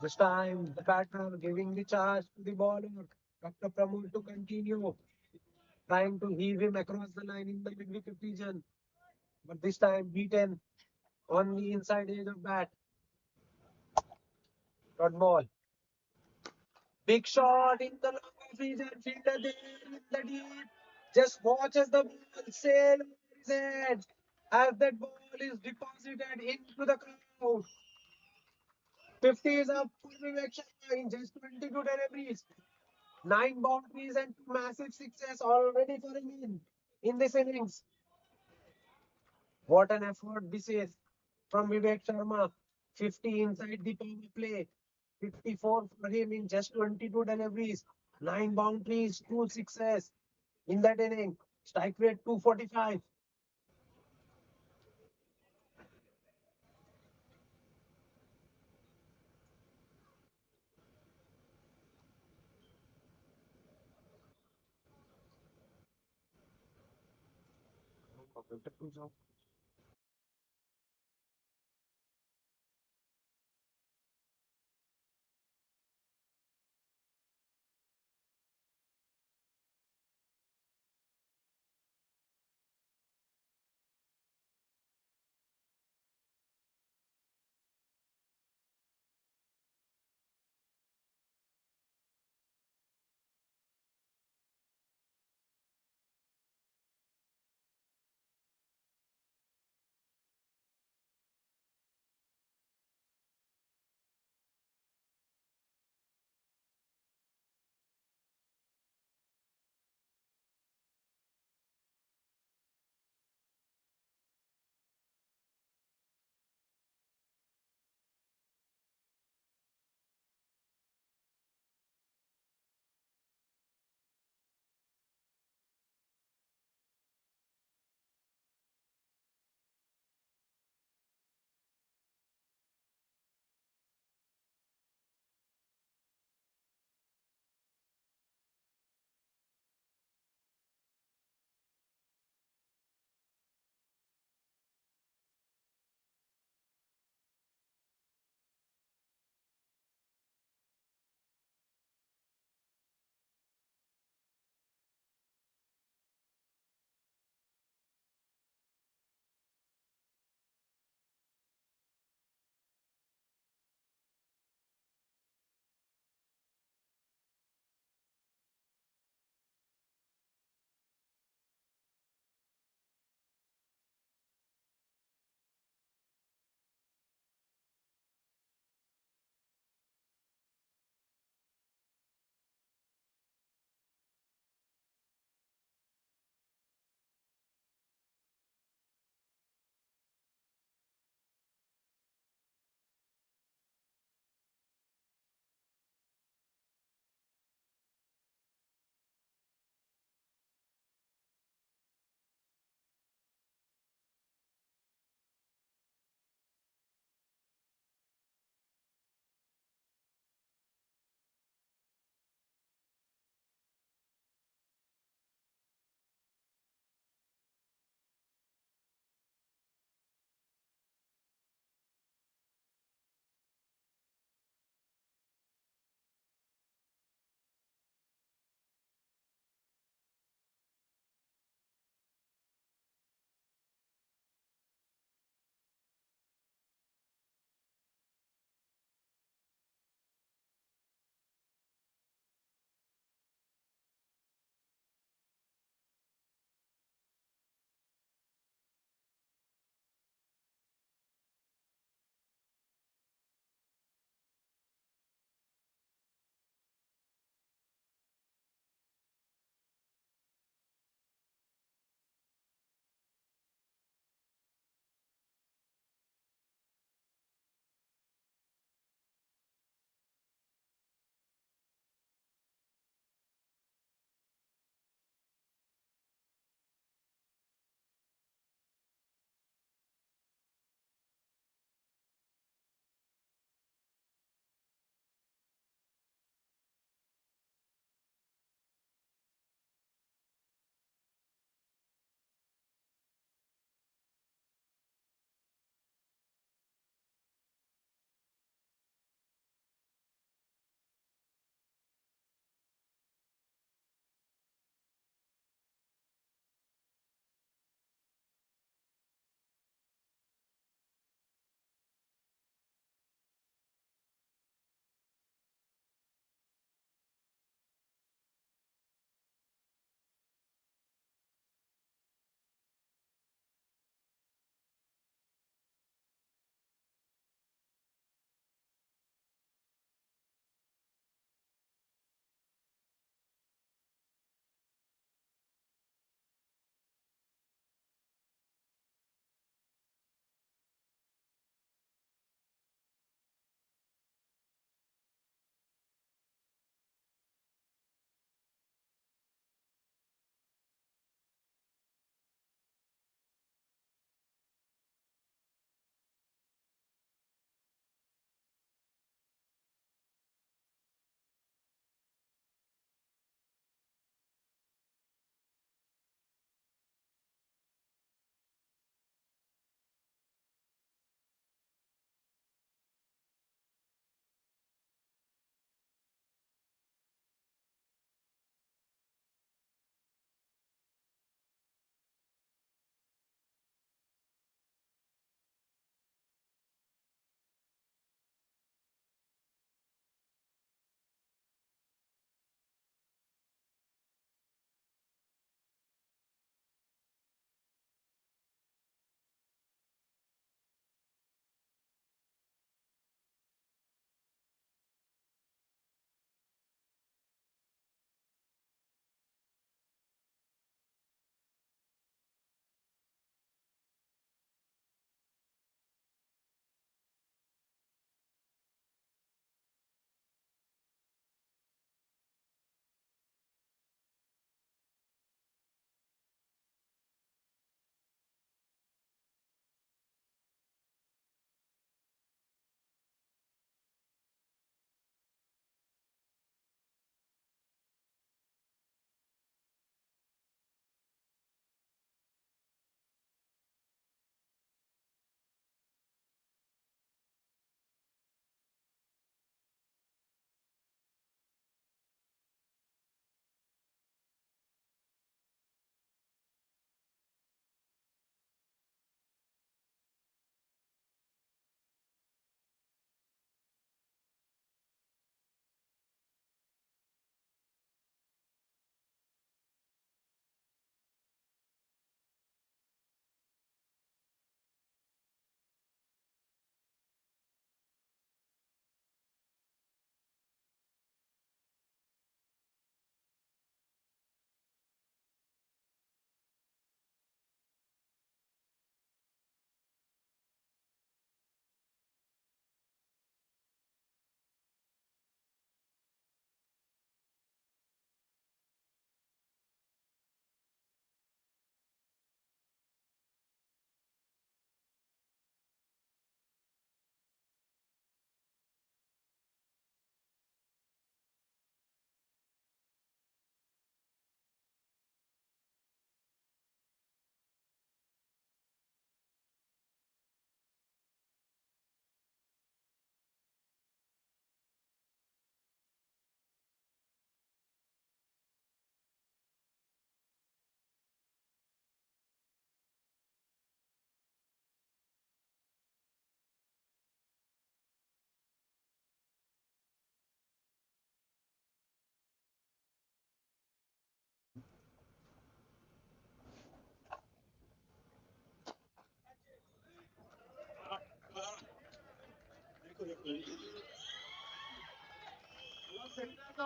This time, the batter giving the charge to the bowler, Dr. Pramod to continue, trying to heave him across the line in the mid-wicket region, but this time beaten on the inside edge of bat. Dot ball. Big shot in the long off region, fielder there in the deep. Just watches the ball sail over his head as that ball is deposited into the crowd. 50 is up for Vivek Sharma in just 22 deliveries. 9 boundaries and two massive sixes already for him in this innings. What an effort this is from Vivek Sharma. 50 inside the power play. 54 for him in just 22 deliveries. 9 boundaries, two sixes in that inning. Strike rate 245.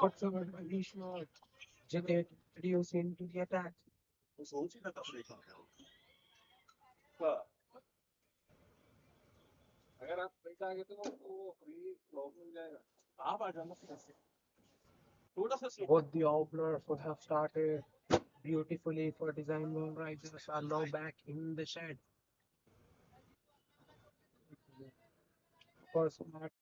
What's covered by Bhishma, Jacket reduced into the attack. अगर आप पैसा आगे तो वो free lock मिल जाएगा आप आ जाना थोड़ा सा slow. Both the openers would have started beautifully for design wall risers are now back in the shed. For smart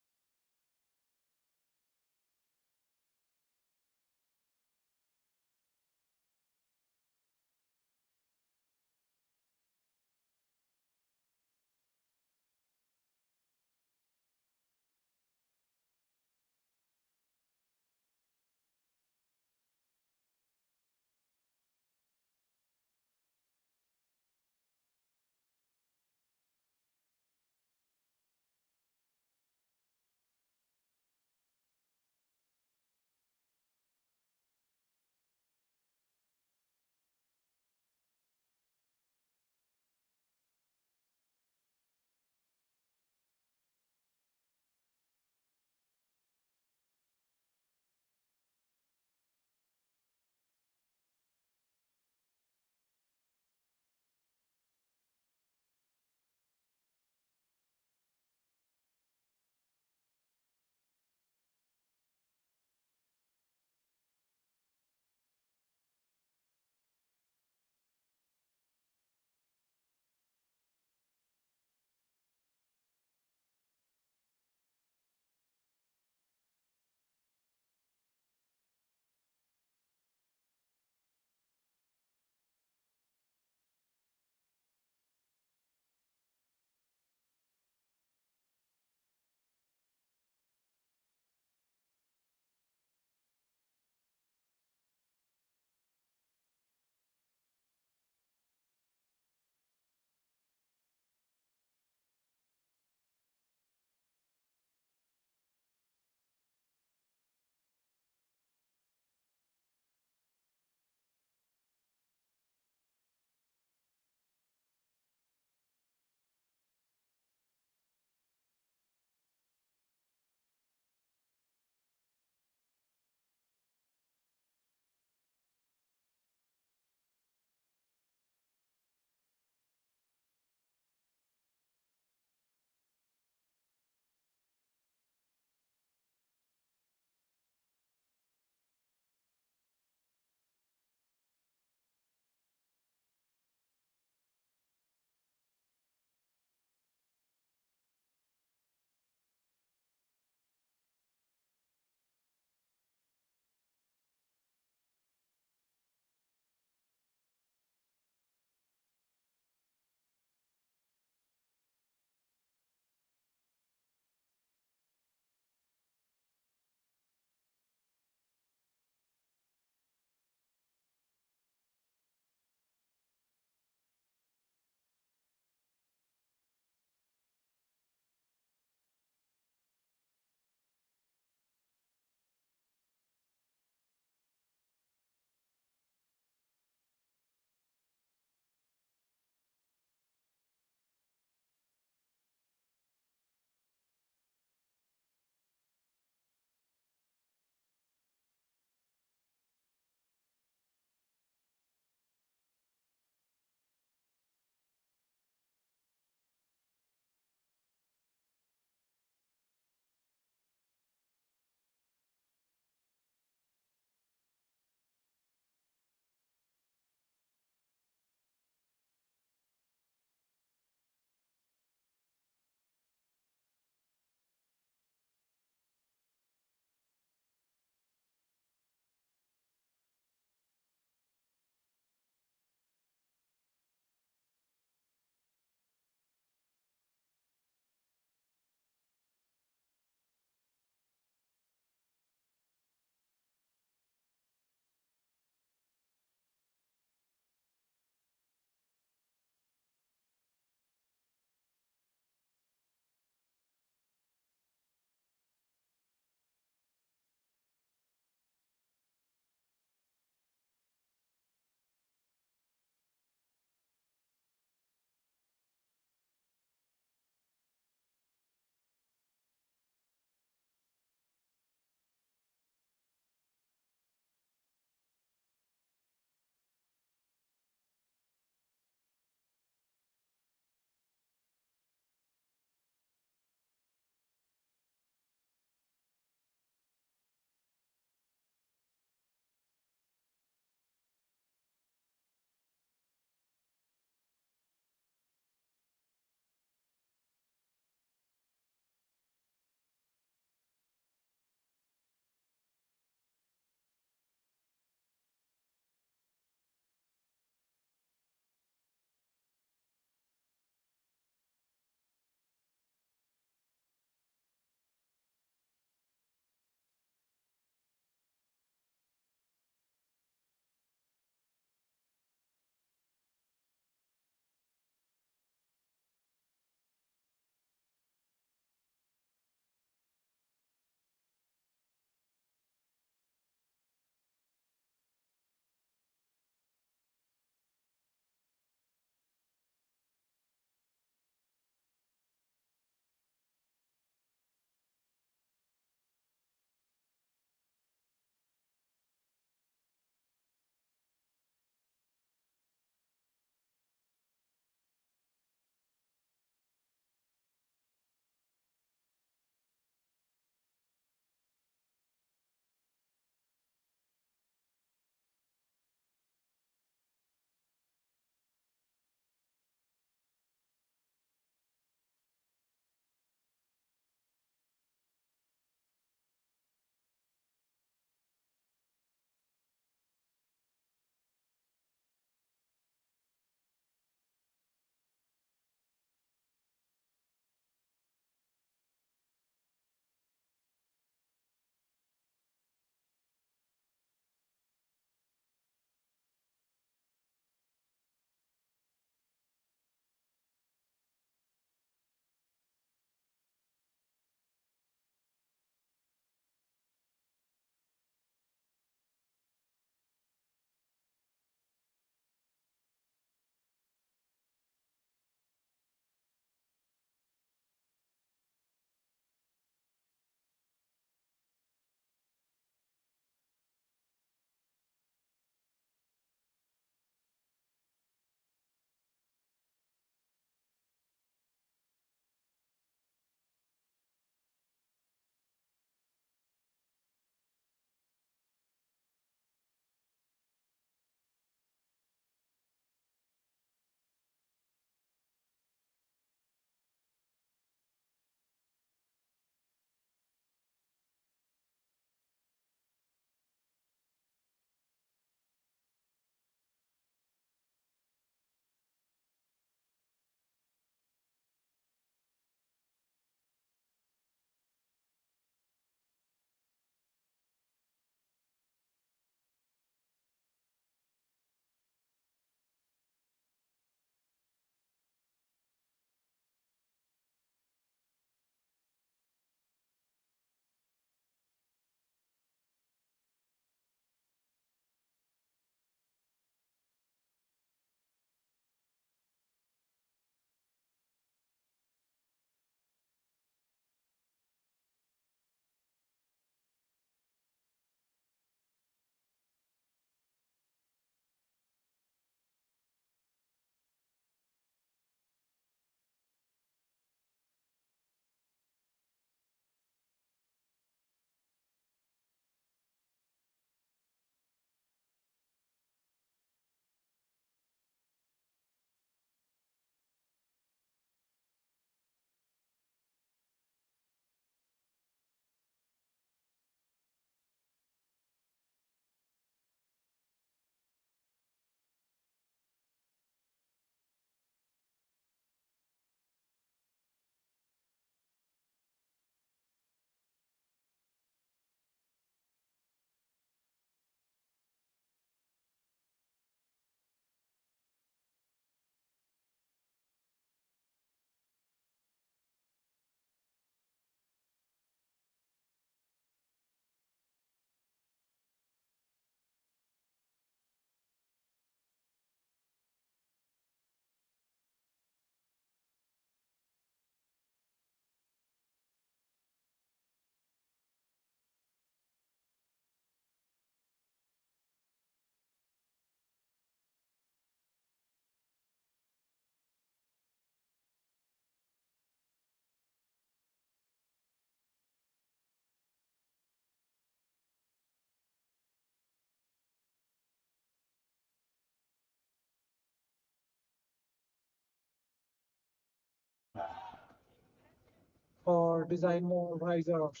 for design more risers.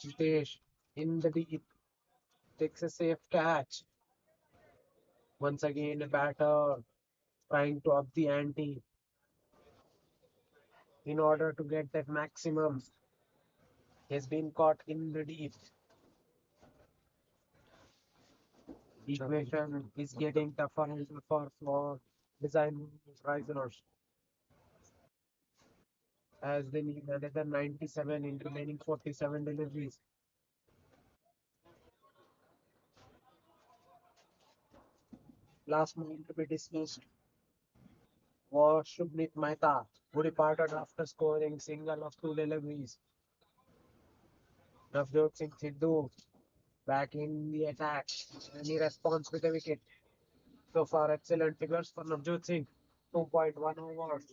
Jitesh in the deep takes a safe catch. Once again, a batter trying to up the ante in order to get that maximum. He's been caught in the deep. The equation is getting tougher and tougher for design risers as they need another 97 in remaining 47 deliveries. Last man to be dismissed was Shubhit Mehta, who departed after scoring single of two deliveries. Navjot Singh Sidhu back in the attack and he responds with a wicket. So far, excellent figures for Navjot Singh. 2.1 overs,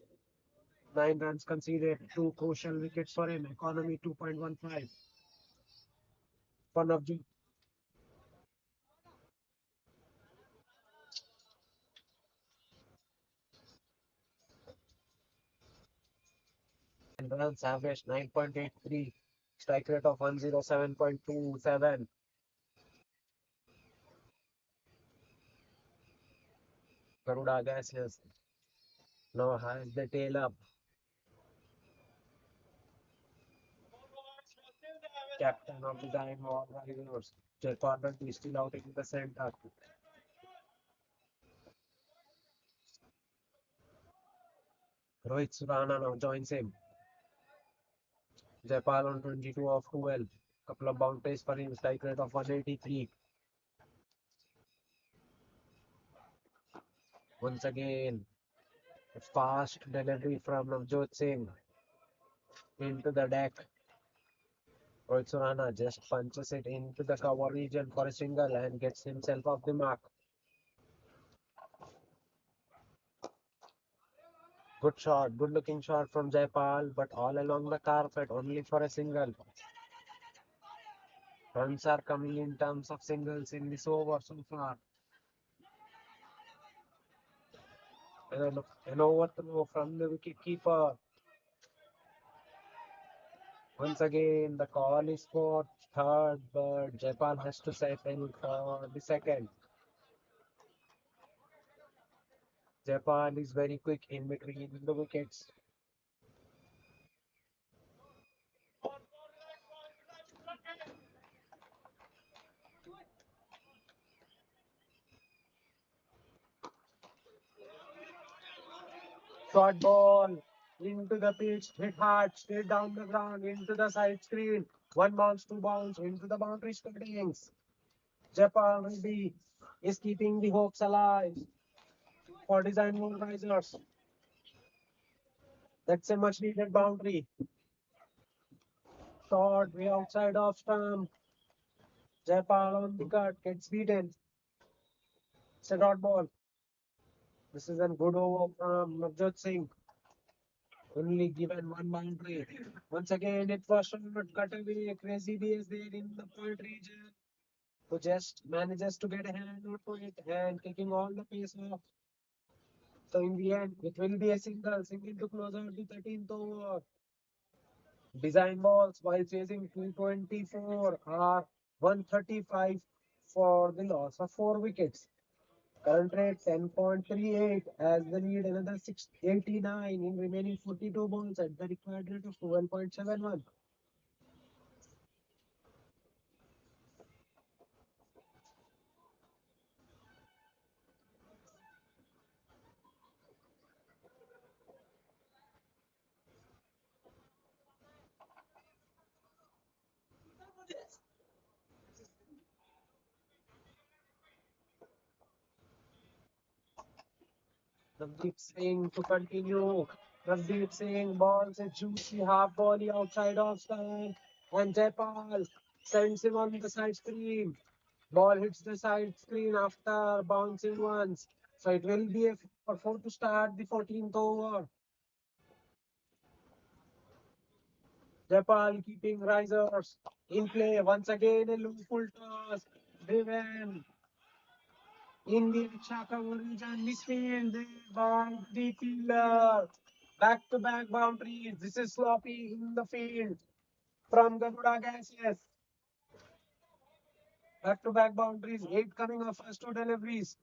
9 runs conceded, two crucial wickets for him. Economy 2.15 for Navjot. And runs average 9.83, strike rate of 107.27. Garuda gases now has the tail up. Captain of the Diamond Warriors, Jaipur is still out in the center. Rohit Surana now joins him. Jaipal on 22 of 12. Couple of boundaries for him, strike rate of 183. Once again, a fast delivery from Navjot Singh into the deck. Rohit Surana just punches it into the cover region for a single and gets himself off the mark. Good shot, good looking shot from Jaipal, but all along the carpet, only for a single. Runs are coming in terms of singles in this over so far. An overthrow from the wicketkeeper. Once again, the call is for third, but Japan has to settle for the second. Japan is very quick in between the wickets. Short ball into the pitch, hit hard, straight down the ground, into the side screen. One bounce, two bounce, into the boundary cuttings. Japan Ruby is keeping the hopes alive for design moon risers. That's a much needed boundary. Short way outside of stump. Jaipal on the cut gets beaten. It's a dot ball. This is a good over from Navjot Singh. Only given one boundary. Once again, it was short cut away. Crazy days there in the point region. Who just manages to get a hand onto it and taking all the pace off. So in the end, it will be a single to close out the 13th over. Design balls while chasing 224 are 135 for the loss of 4 wickets. Current rate 10.38 as they need another 689 in remaining 42 balls at the required rate of 12.71. Navdeep Singh to continue. Navdeep Singh balls a juicy half volley outside of stand. And Jaipal sends him on the side screen. Ball hits the side screen after bouncing once. So it will be a 4 to start the 14th over. Jaipal keeping risers in play. Once again, a low full toss. Driven in the Chaka region. Misfield by the fielder. Back-to-back boundaries. This is sloppy in the field from Garuda Gases. Back-to-back boundaries. 8 coming off first two deliveries.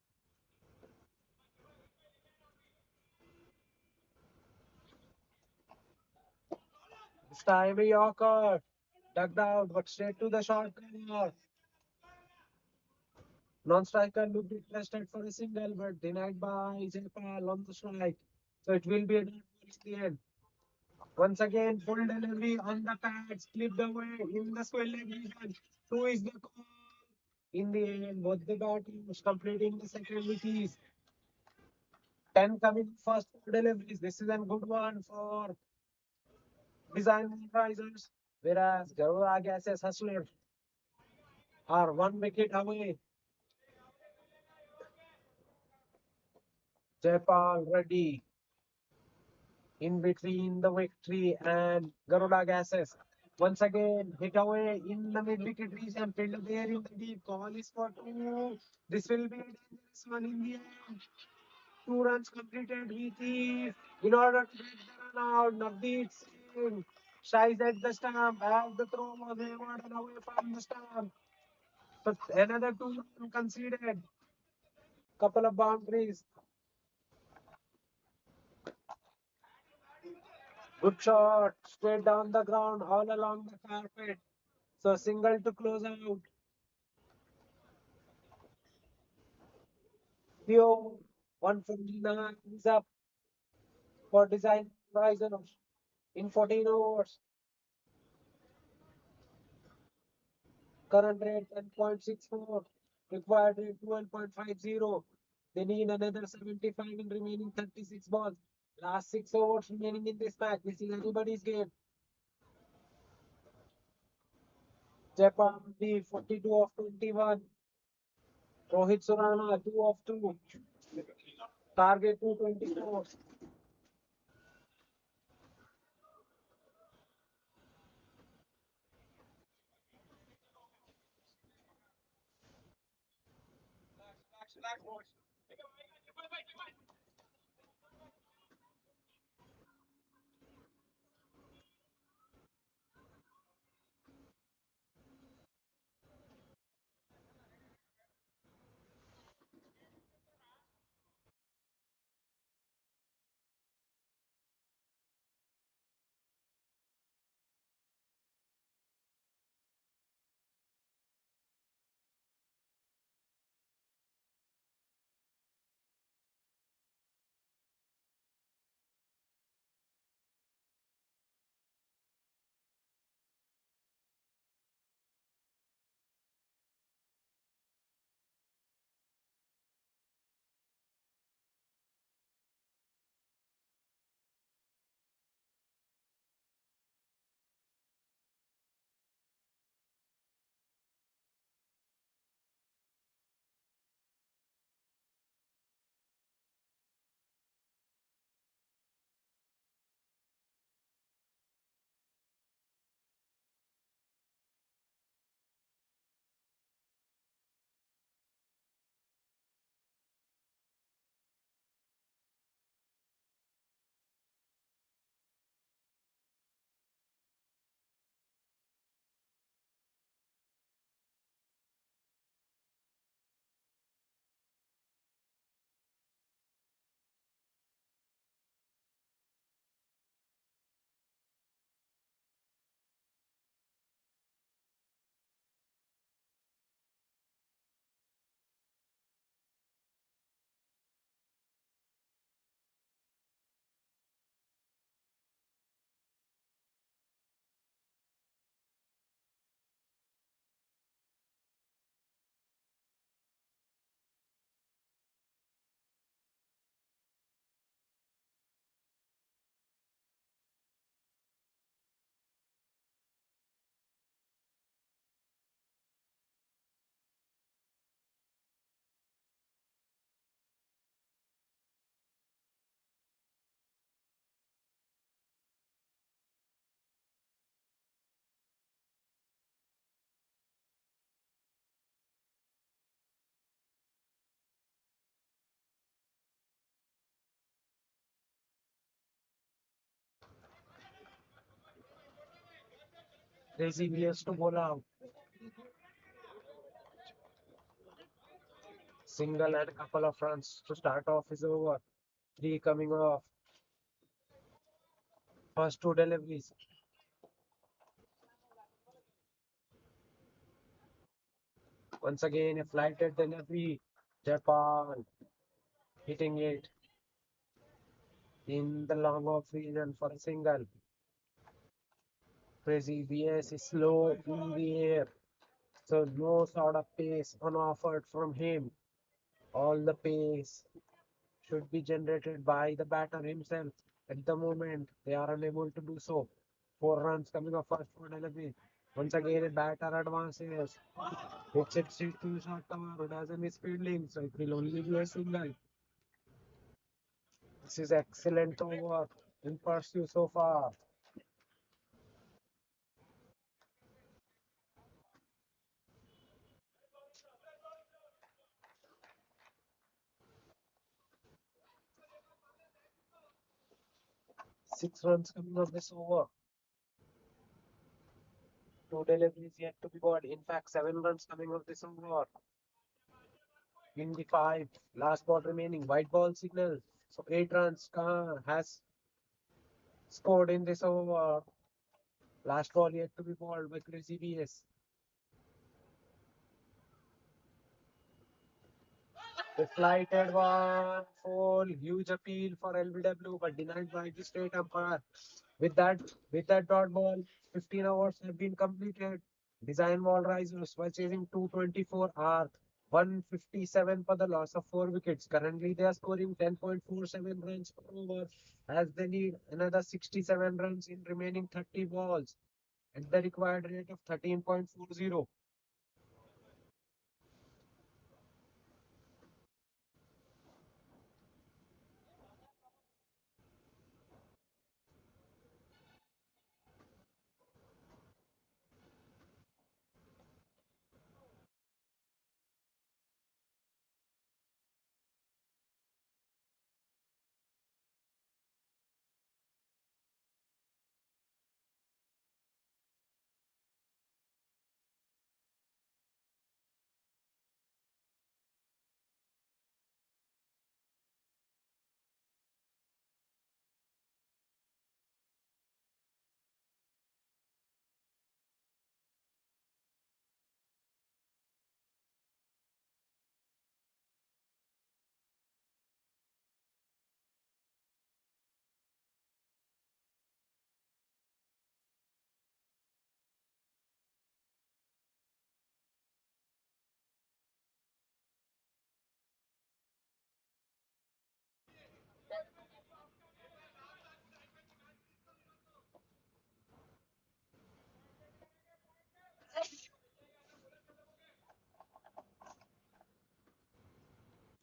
This time a Yorker. Ducked out, but straight to the short corner. Non-striker looked interested for a single, but denied by Jaipal on the strike. So it will be a dot ball in the end. Once again, full delivery on the pads, clipped away in the square leg region. Two is the call. In the end, both the batters completing the second with ease. 10 coming first four deliveries. This is a good one for design risers. Whereas Garuda Gases Hustlers are 1 wicket away. Jaipal ready in between the victory and Garuda Gases. Once again, hit away in the mid-wicket region, field there in the deep. Call is for two. This will be a dangerous one in the end. 2 runs completed with ease. In order to get the run out, Navdeep Singh shies at the stump as the throw was wavered and away from the stump. So another 2 runs conceded. Couple of boundaries. Good shot. Straight down the ground, all along the carpet. So single to close out. Theo 149 is up for design risers in 14 overs. Current rate 10.64. Required rate 12.50. They need another 75 in remaining 36 balls. Last 6 overs remaining in this match. This is anybody's game. Japan the 42 of 21. Rohit Surana 2 of 2. Target 224. Crazy BS to bowl out. Single and a couple of runs to start off his over. Three coming off. First two deliveries. Once again, a flighted delivery. Japan hitting it in the long off region for a single. Crazy BS is slow in the air. So no sort of pace unoffered from him. All the pace should be generated by the batter himself. At the moment, they are unable to do so. Four runs coming off first for delivery. Once again, a batter advances. Hits it straight to the short cover. Doesn't miss fielding, so it will only be a single. This is excellent over in pursuit so far. 6 runs coming off this over. Two deliveries yet to be bought. In fact, 7 runs coming off this over. In the five, last ball remaining. White ball signal. So 8 runs has scored in this over. Last ball yet to be bowled by Crazy BS. The flighted one, full, huge appeal for LBW, but denied by the straight umpire. With that, with that dot ball, 15 overs have been completed. Design wall risers while chasing 224 are 157 for the loss of 4 wickets. Currently, they are scoring 10.47 runs per over as they need another 67 runs in remaining 30 balls at the required rate of 13.40.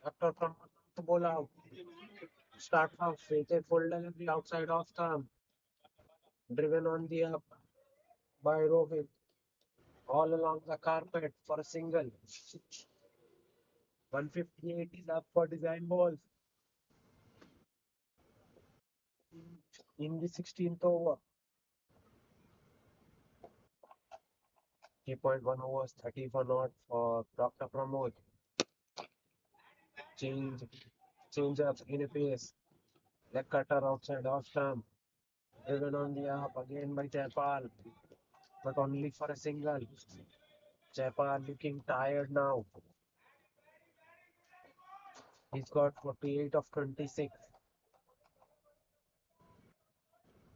After from to bowl out, start off with a full delivery outside off stump, driven on the up by Rohit all along the carpet for a single. 158 is up for design balls in the 16th over. 3.1 overs, 31 not for Dr. Pramod. Change, change up in a pace. Leg cutter outside off stump. Driven on the up again by Jaipal, but only for a single. Jaipal looking tired now. He's got 48 of 26.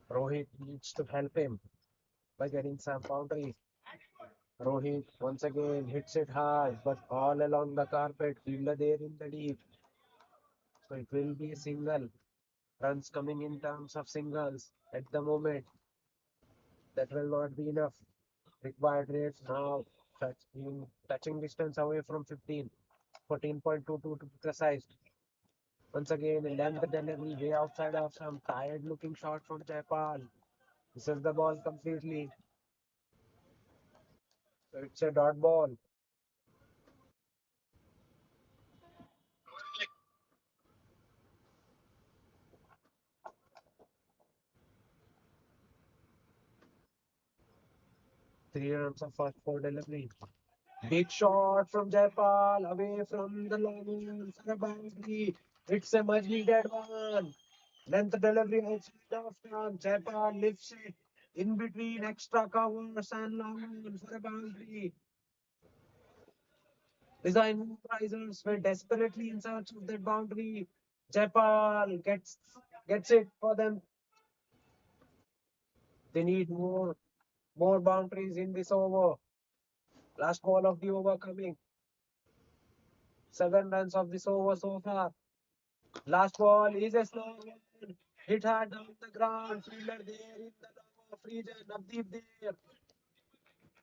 Rohit needs to help him by getting some boundaries. Rohit once again hits it hard, but all along the carpet, fielder there in the deep. So it will be a single. Runs coming in terms of singles at the moment. That will not be enough. Required rates now touching distance away from 15. 14.22 to be precise. Once again, length delivery way outside of some tired looking shot from Jaipal. Misses the ball completely. So it's a dot ball. 3 runs of first for delivery. Big shot from Jaipal away from the long on for a boundary. It's a much needed one. Length delivery outside of stump. Jaipal lifts it in between extra covers and long on for a boundary. Design risers were desperately in search of that boundary. Jaipal gets it for them. They need more boundaries in this over. Last ball of the over coming. 7 runs of this over so far. Last ball is a slow one. Hit hard down the ground. Fielder there in the long off region. Navdeep there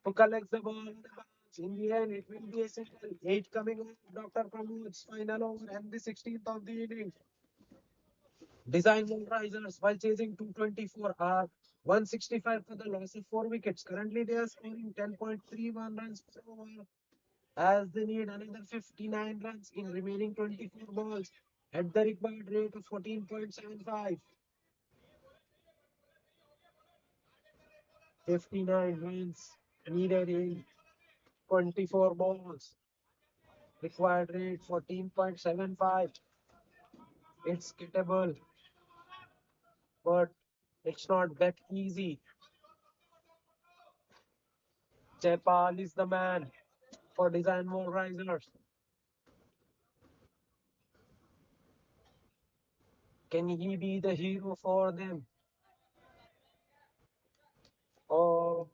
who collects the ball on the bounce. In the end, it will be a single. 8 coming up. Dr. Pramod's final over and the 16th of the inning. Design will risers while chasing 224 are 165 for the loss of 4 wickets. Currently, they are scoring 10.31 runs per over as they need another 59 runs in remaining 24 balls at the required rate of 14.75. 59 runs needed in 24 balls. Required rate 14.75. It's gettable, but it's not that easy. Jaipal is the man for design more risers. Can he be the hero for them? Or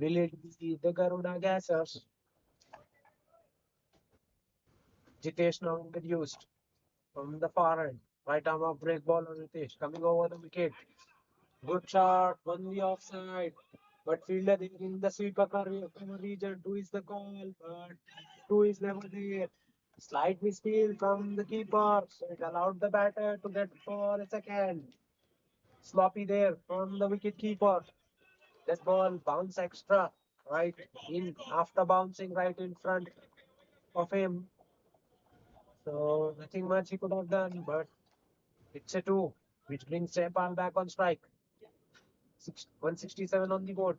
will it be the Garuda gassers? Jitesh now introduced from the far end. Right arm of break ball on Ritesh coming over the wicket. Good shot on the offside. But fielder in the sweeper cover region. Two is the call, but two is never there. Slight misfield from the keeper. So it allowed the batter to get for a second. Sloppy there from the wicket keeper. That ball bounce extra right in after bouncing right in front of him. So nothing much he could have done, but it's a two, which brings Jaipal back on strike. 167 on the board.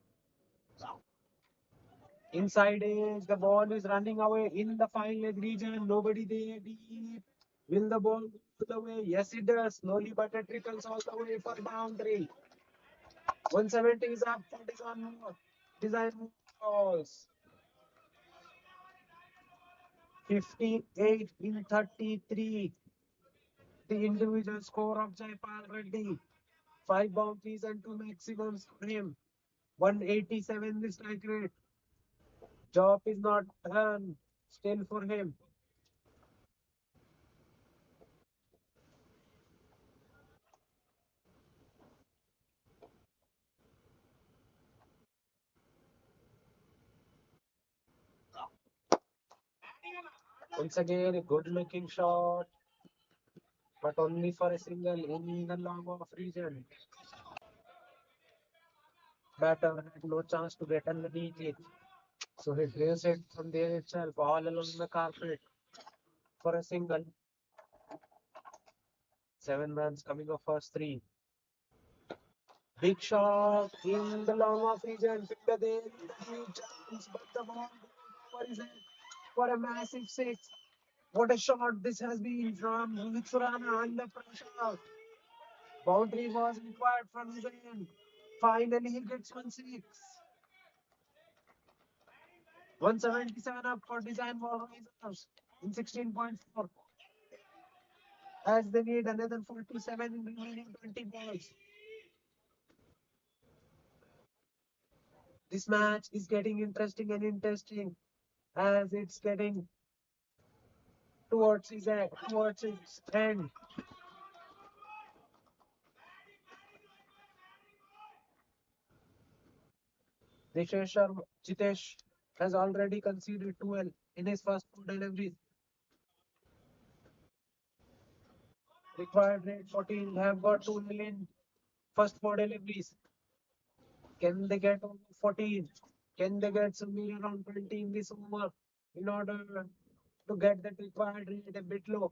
Inside edge, the ball is running away in the fine leg region. Nobody there deep. Will the ball go to the way? Yes, it does. Slowly, but it trickles all the way for boundary. 170 is up for design balls. 58 in 33. The individual score of Jaipal Reddy. 5 boundaries and 2 maximums for him. 187 the strike rate. Job is not done still for him. Once again, a good looking shot, but only for a single in the long off region. Batter had no chance to get underneath it. So he draws it from there itself, all along the carpet for a single. 7 runs coming off first three. Big shot in the long off region. Fielder there, huge chance, but the ball for his head for a massive six. What a shot this has been from Rohit Surana under pressure. Boundary was required from his end. Finally, he gets 1 6. 177 up for design for risers in 16.4 as they need another 47 in remaining 20 balls. This match is getting interesting and interesting as it's getting towards its end. Jitesh has already conceded 12 in his first 4 deliveries. Required rate 14 have got 2 million first 4 deliveries. Can they get over 14? Can they get somewhere around 20 in this over in order to get that required rate a bit low?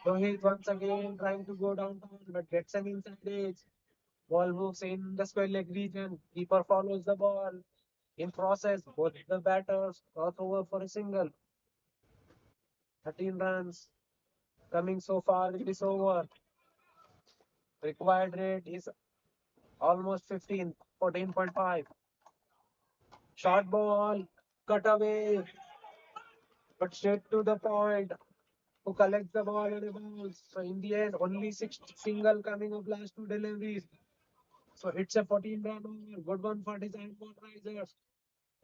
Rohit once again trying to go downtown but gets an inside edge. Ball moves in the square leg region. Keeper follows the ball. In process, both the batters cross over for a single. 13 runs coming so far in this over. Required rate is almost 15, 14.5. Short ball, cut away, but straight to the point. Who collects the ball and the balls. So in the end, only six single coming of last two deliveries. So it's a 14 run over. Good one for design ball risers.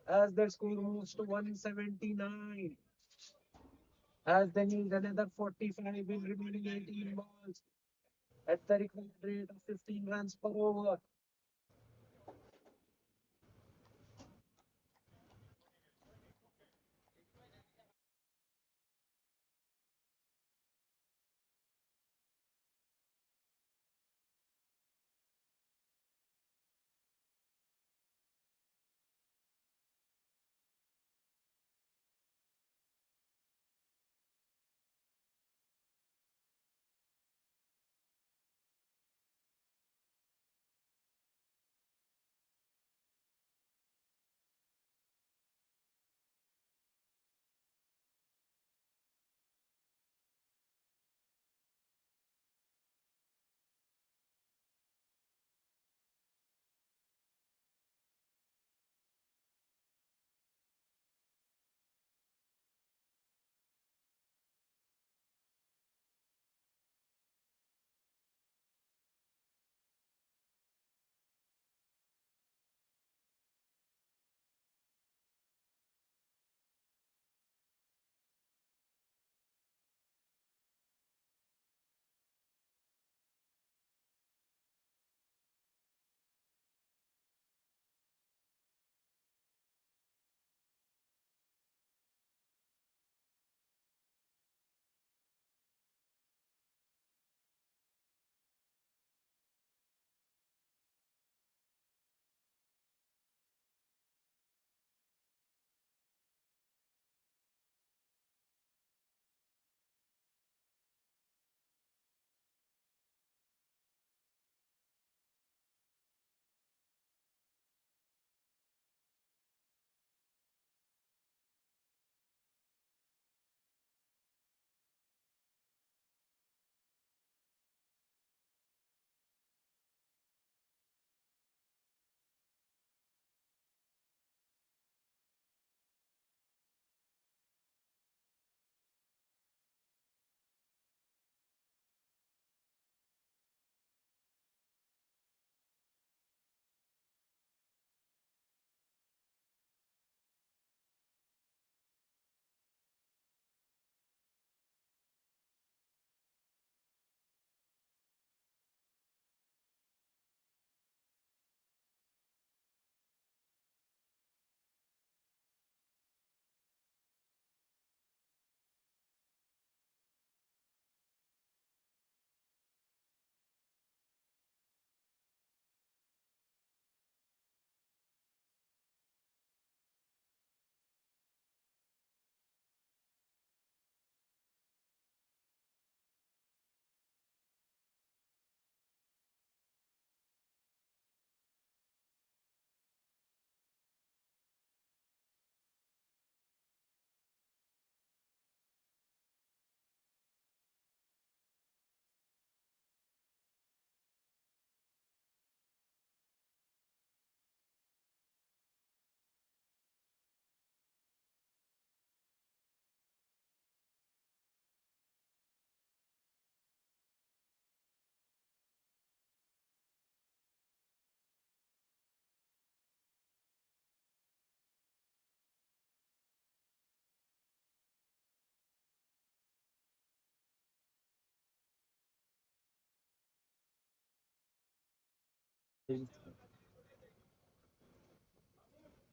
As their score moves to 179. As they need another 45 in remaining 18 balls at the required rate of 15 runs per over.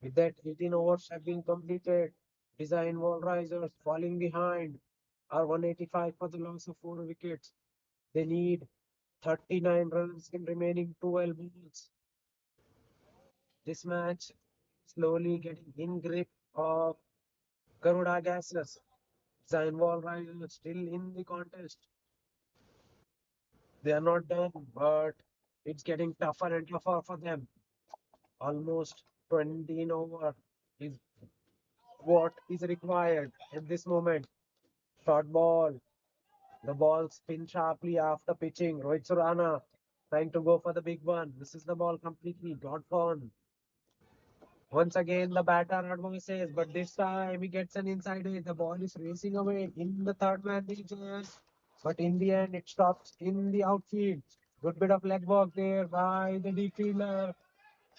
With that, 18 overs have been completed. Design wall risers falling behind are 185 for the loss of 4 wickets. They need 39 runs in remaining 12 balls. This match slowly getting in grip of Garuda gases. Design wall risers still in the contest. They are not done, but it's getting tougher and tougher for them. Almost 20 over is what is required at this moment. Short ball. The ball spin sharply after pitching. Rohit Surana trying to go for the big one. This is the ball completely not gone. Once again, the batter advances, but this time he gets an inside edge. The ball is racing away in the third man region, but in the end, it stops in the outfield. Good bit of leg work there by the deep fielder,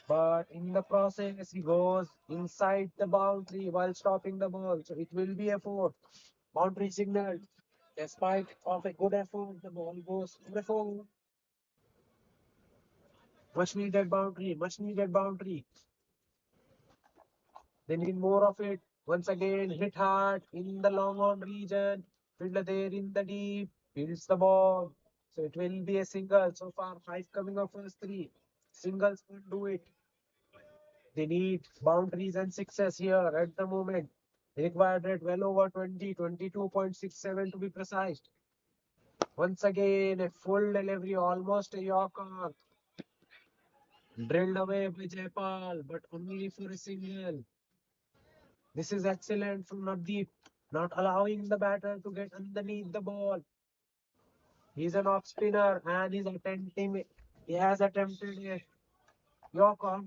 but in the process, he goes inside the boundary while stopping the ball. So it will be a four. Boundary signal. Despite of a good effort, the ball goes to the four. Much needed boundary, much needed boundary. They need more of it. Once again, hit hard in the long on region. Fielder there in the deep. Hits the ball. So it will be a single. So far, five coming off first three. Singles won't do it. They need boundaries and sixes here at the moment. Required rate well over 20, 22.67 to be precise. Once again, a full delivery, almost a Yorker. Drilled away by Jaipal, but only for a single. This is excellent from Navdeep, not allowing the batter to get underneath the ball. He's an off spinner and he's attempting. He has attempted a Yorker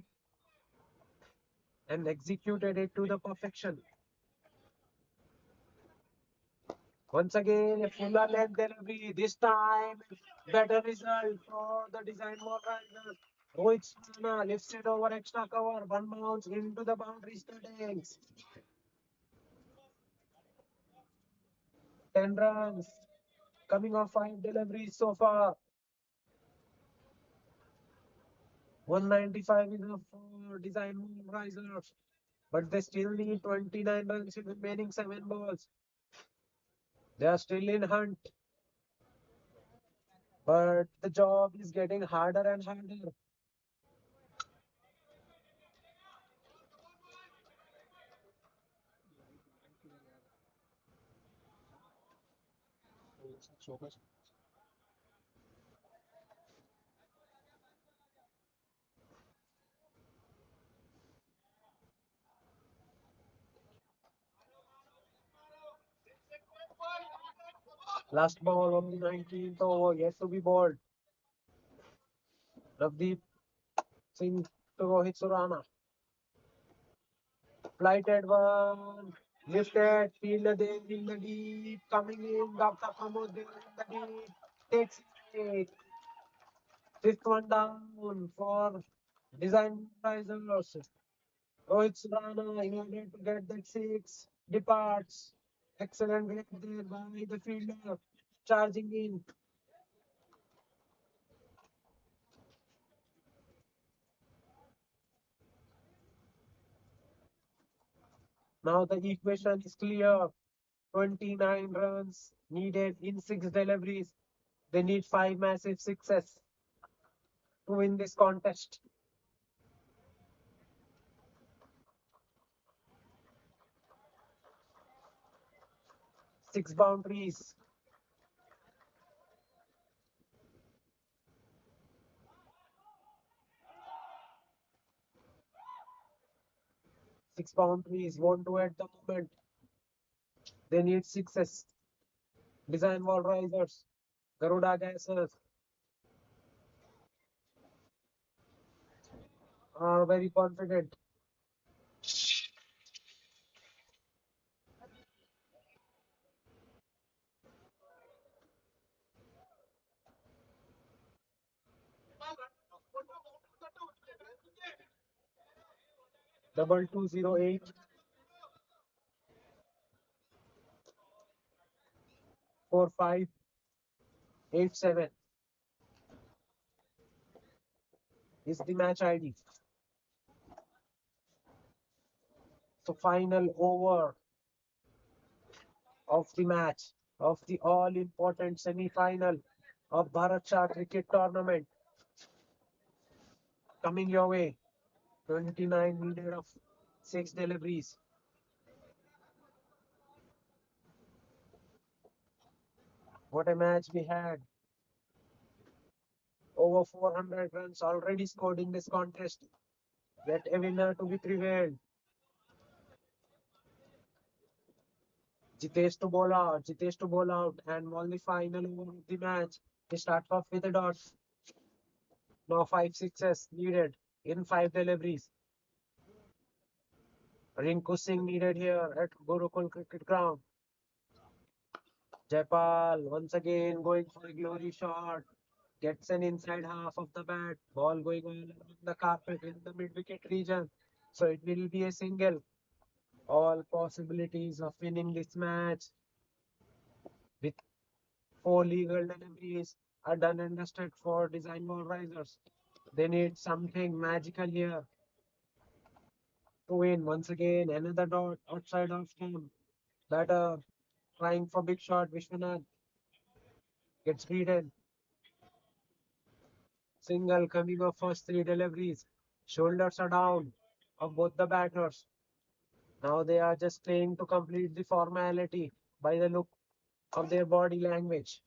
and executed it to the perfection. Once again, a fuller length delivery. This time, better result for the design ball rider. Rohit Smana lifts it over extra cover. One bounce into the boundary standings. 10 runs. Coming off five deliveries so far. 195 is enough for design risers, but they still need 29 runs in remaining seven balls. They are still in hunt, but the job is getting harder and harder. Last ball of the 19th over, yet to be bowled. Navdeep Singh to Rohit Surana. Flighted one. Lifted, fielder there in the deep, coming in, Dr. Pramod there in the deep, takes it. Fifth one down for design risers. Rohit Surana, in order to get that six, departs. Excellent grab there by the fielder, charging in. Now the equation is clear. 29 runs needed in six deliveries. They need five massive sixes to win this contest. Six boundaries. Six boundaries won't do at the moment. They need sixes. Design wall risers. Garuda gassers are very confident. Double 208 4587 is the match ID. So final over of the match of the all important semi-final of Bharat Shah cricket tournament coming your way. 29 needed of six deliveries. What a match we had. Over 400 runs already scored in this contest. Yet a winner to be prevailed. Jitesh to bowl out and won the final over of the match. He starts off with a dot. Now five sixes needed in five deliveries. Rinku Singh needed here at Gurukul Cricket Ground. Jaipal once again going for a glory shot. Gets an inside half of the bat. Ball going all along the carpet in the mid-wicket region. So it will be a single. All possibilities of winning this match with four legal deliveries are done and dusted for design ball risers. They need something magical here to win. Once again, another dot outside of stump. Batter trying for big shot. Vishwanath gets beaten. Single coming of first three deliveries. Shoulders are down of both the batters. Now they are just playing to complete the formality by the look of their body language.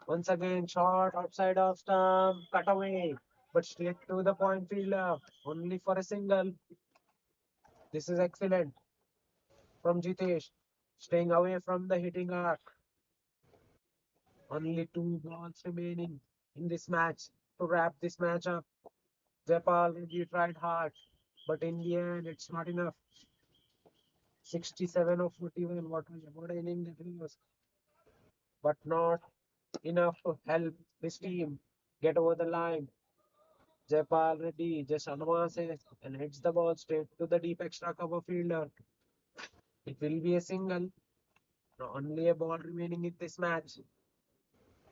Once again, shot outside of stump, cut away, but straight to the point fielder, only for a single. This is excellent from Jitesh, staying away from the hitting arc. Only two balls remaining in this match to wrap this match up. Jaipal really tried hard, but in the end, it's not enough. 67 of 41, what an inning that was, but not enough to help his team get over the line. Jaipal Reddy just advances and hits the ball straight to the deep extra cover fielder. It will be a single. Now only a ball remaining in this match.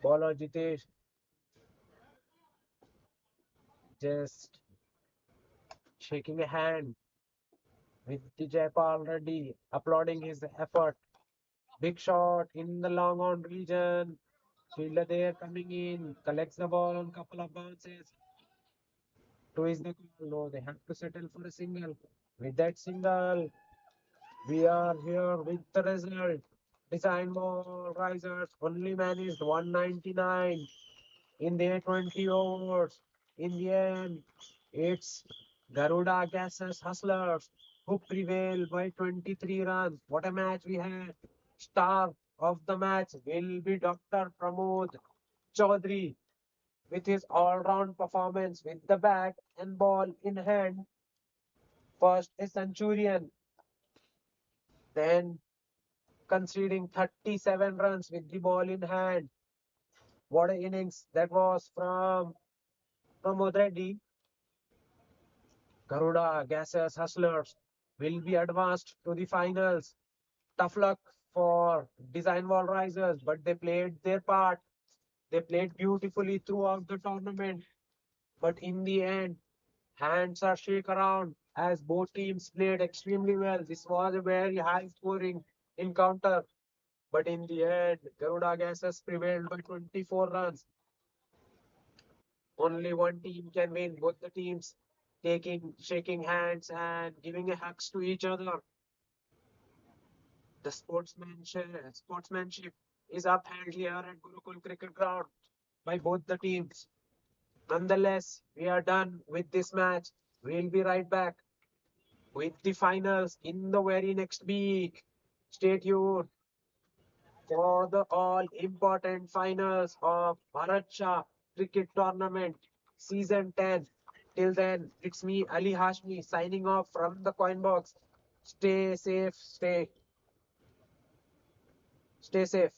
Bowler Jitesh just shaking a hand with the Jaipal Reddy, applauding his effort. Big shot in the long on region. Fielder there coming in, collects the ball on couple of bounces. Two is the call. No, they have to settle for a single. With that single, we are here with the result. Design ball risers only managed 199 in their 20 overs. In the end, it's Garuda Gases Hustlers who prevail by 23 runs. What a match we had. Star of the match will be Dr. Pramod Chaudhary with his all-round performance with the bat and ball in hand. First a centurion, then conceding 37 runs with the ball in hand. What an innings that was from Pramod Reddy. Garuda Gases Hustlers will be advanced to the finals. Tough luck for Design Wall Risers, but they played their part. They played beautifully throughout the tournament. But in the end, hands are shake around as both teams played extremely well. This was a very high scoring encounter. But in the end, Garuda Gases prevailed by 24 runs. Only one team can win. Both the teams shaking hands and giving a hugs to each other. The sportsmanship is upheld here at Gurukul Cricket Ground by both the teams. Nonetheless, we are done with this match. We'll be right back with the finals in the very next week. Stay tuned for the all important finals of Bharat Shah Cricket Tournament Season 10. Till then, it's me, Ali Hashmi, signing off from the coin box. Stay safe, stay safe.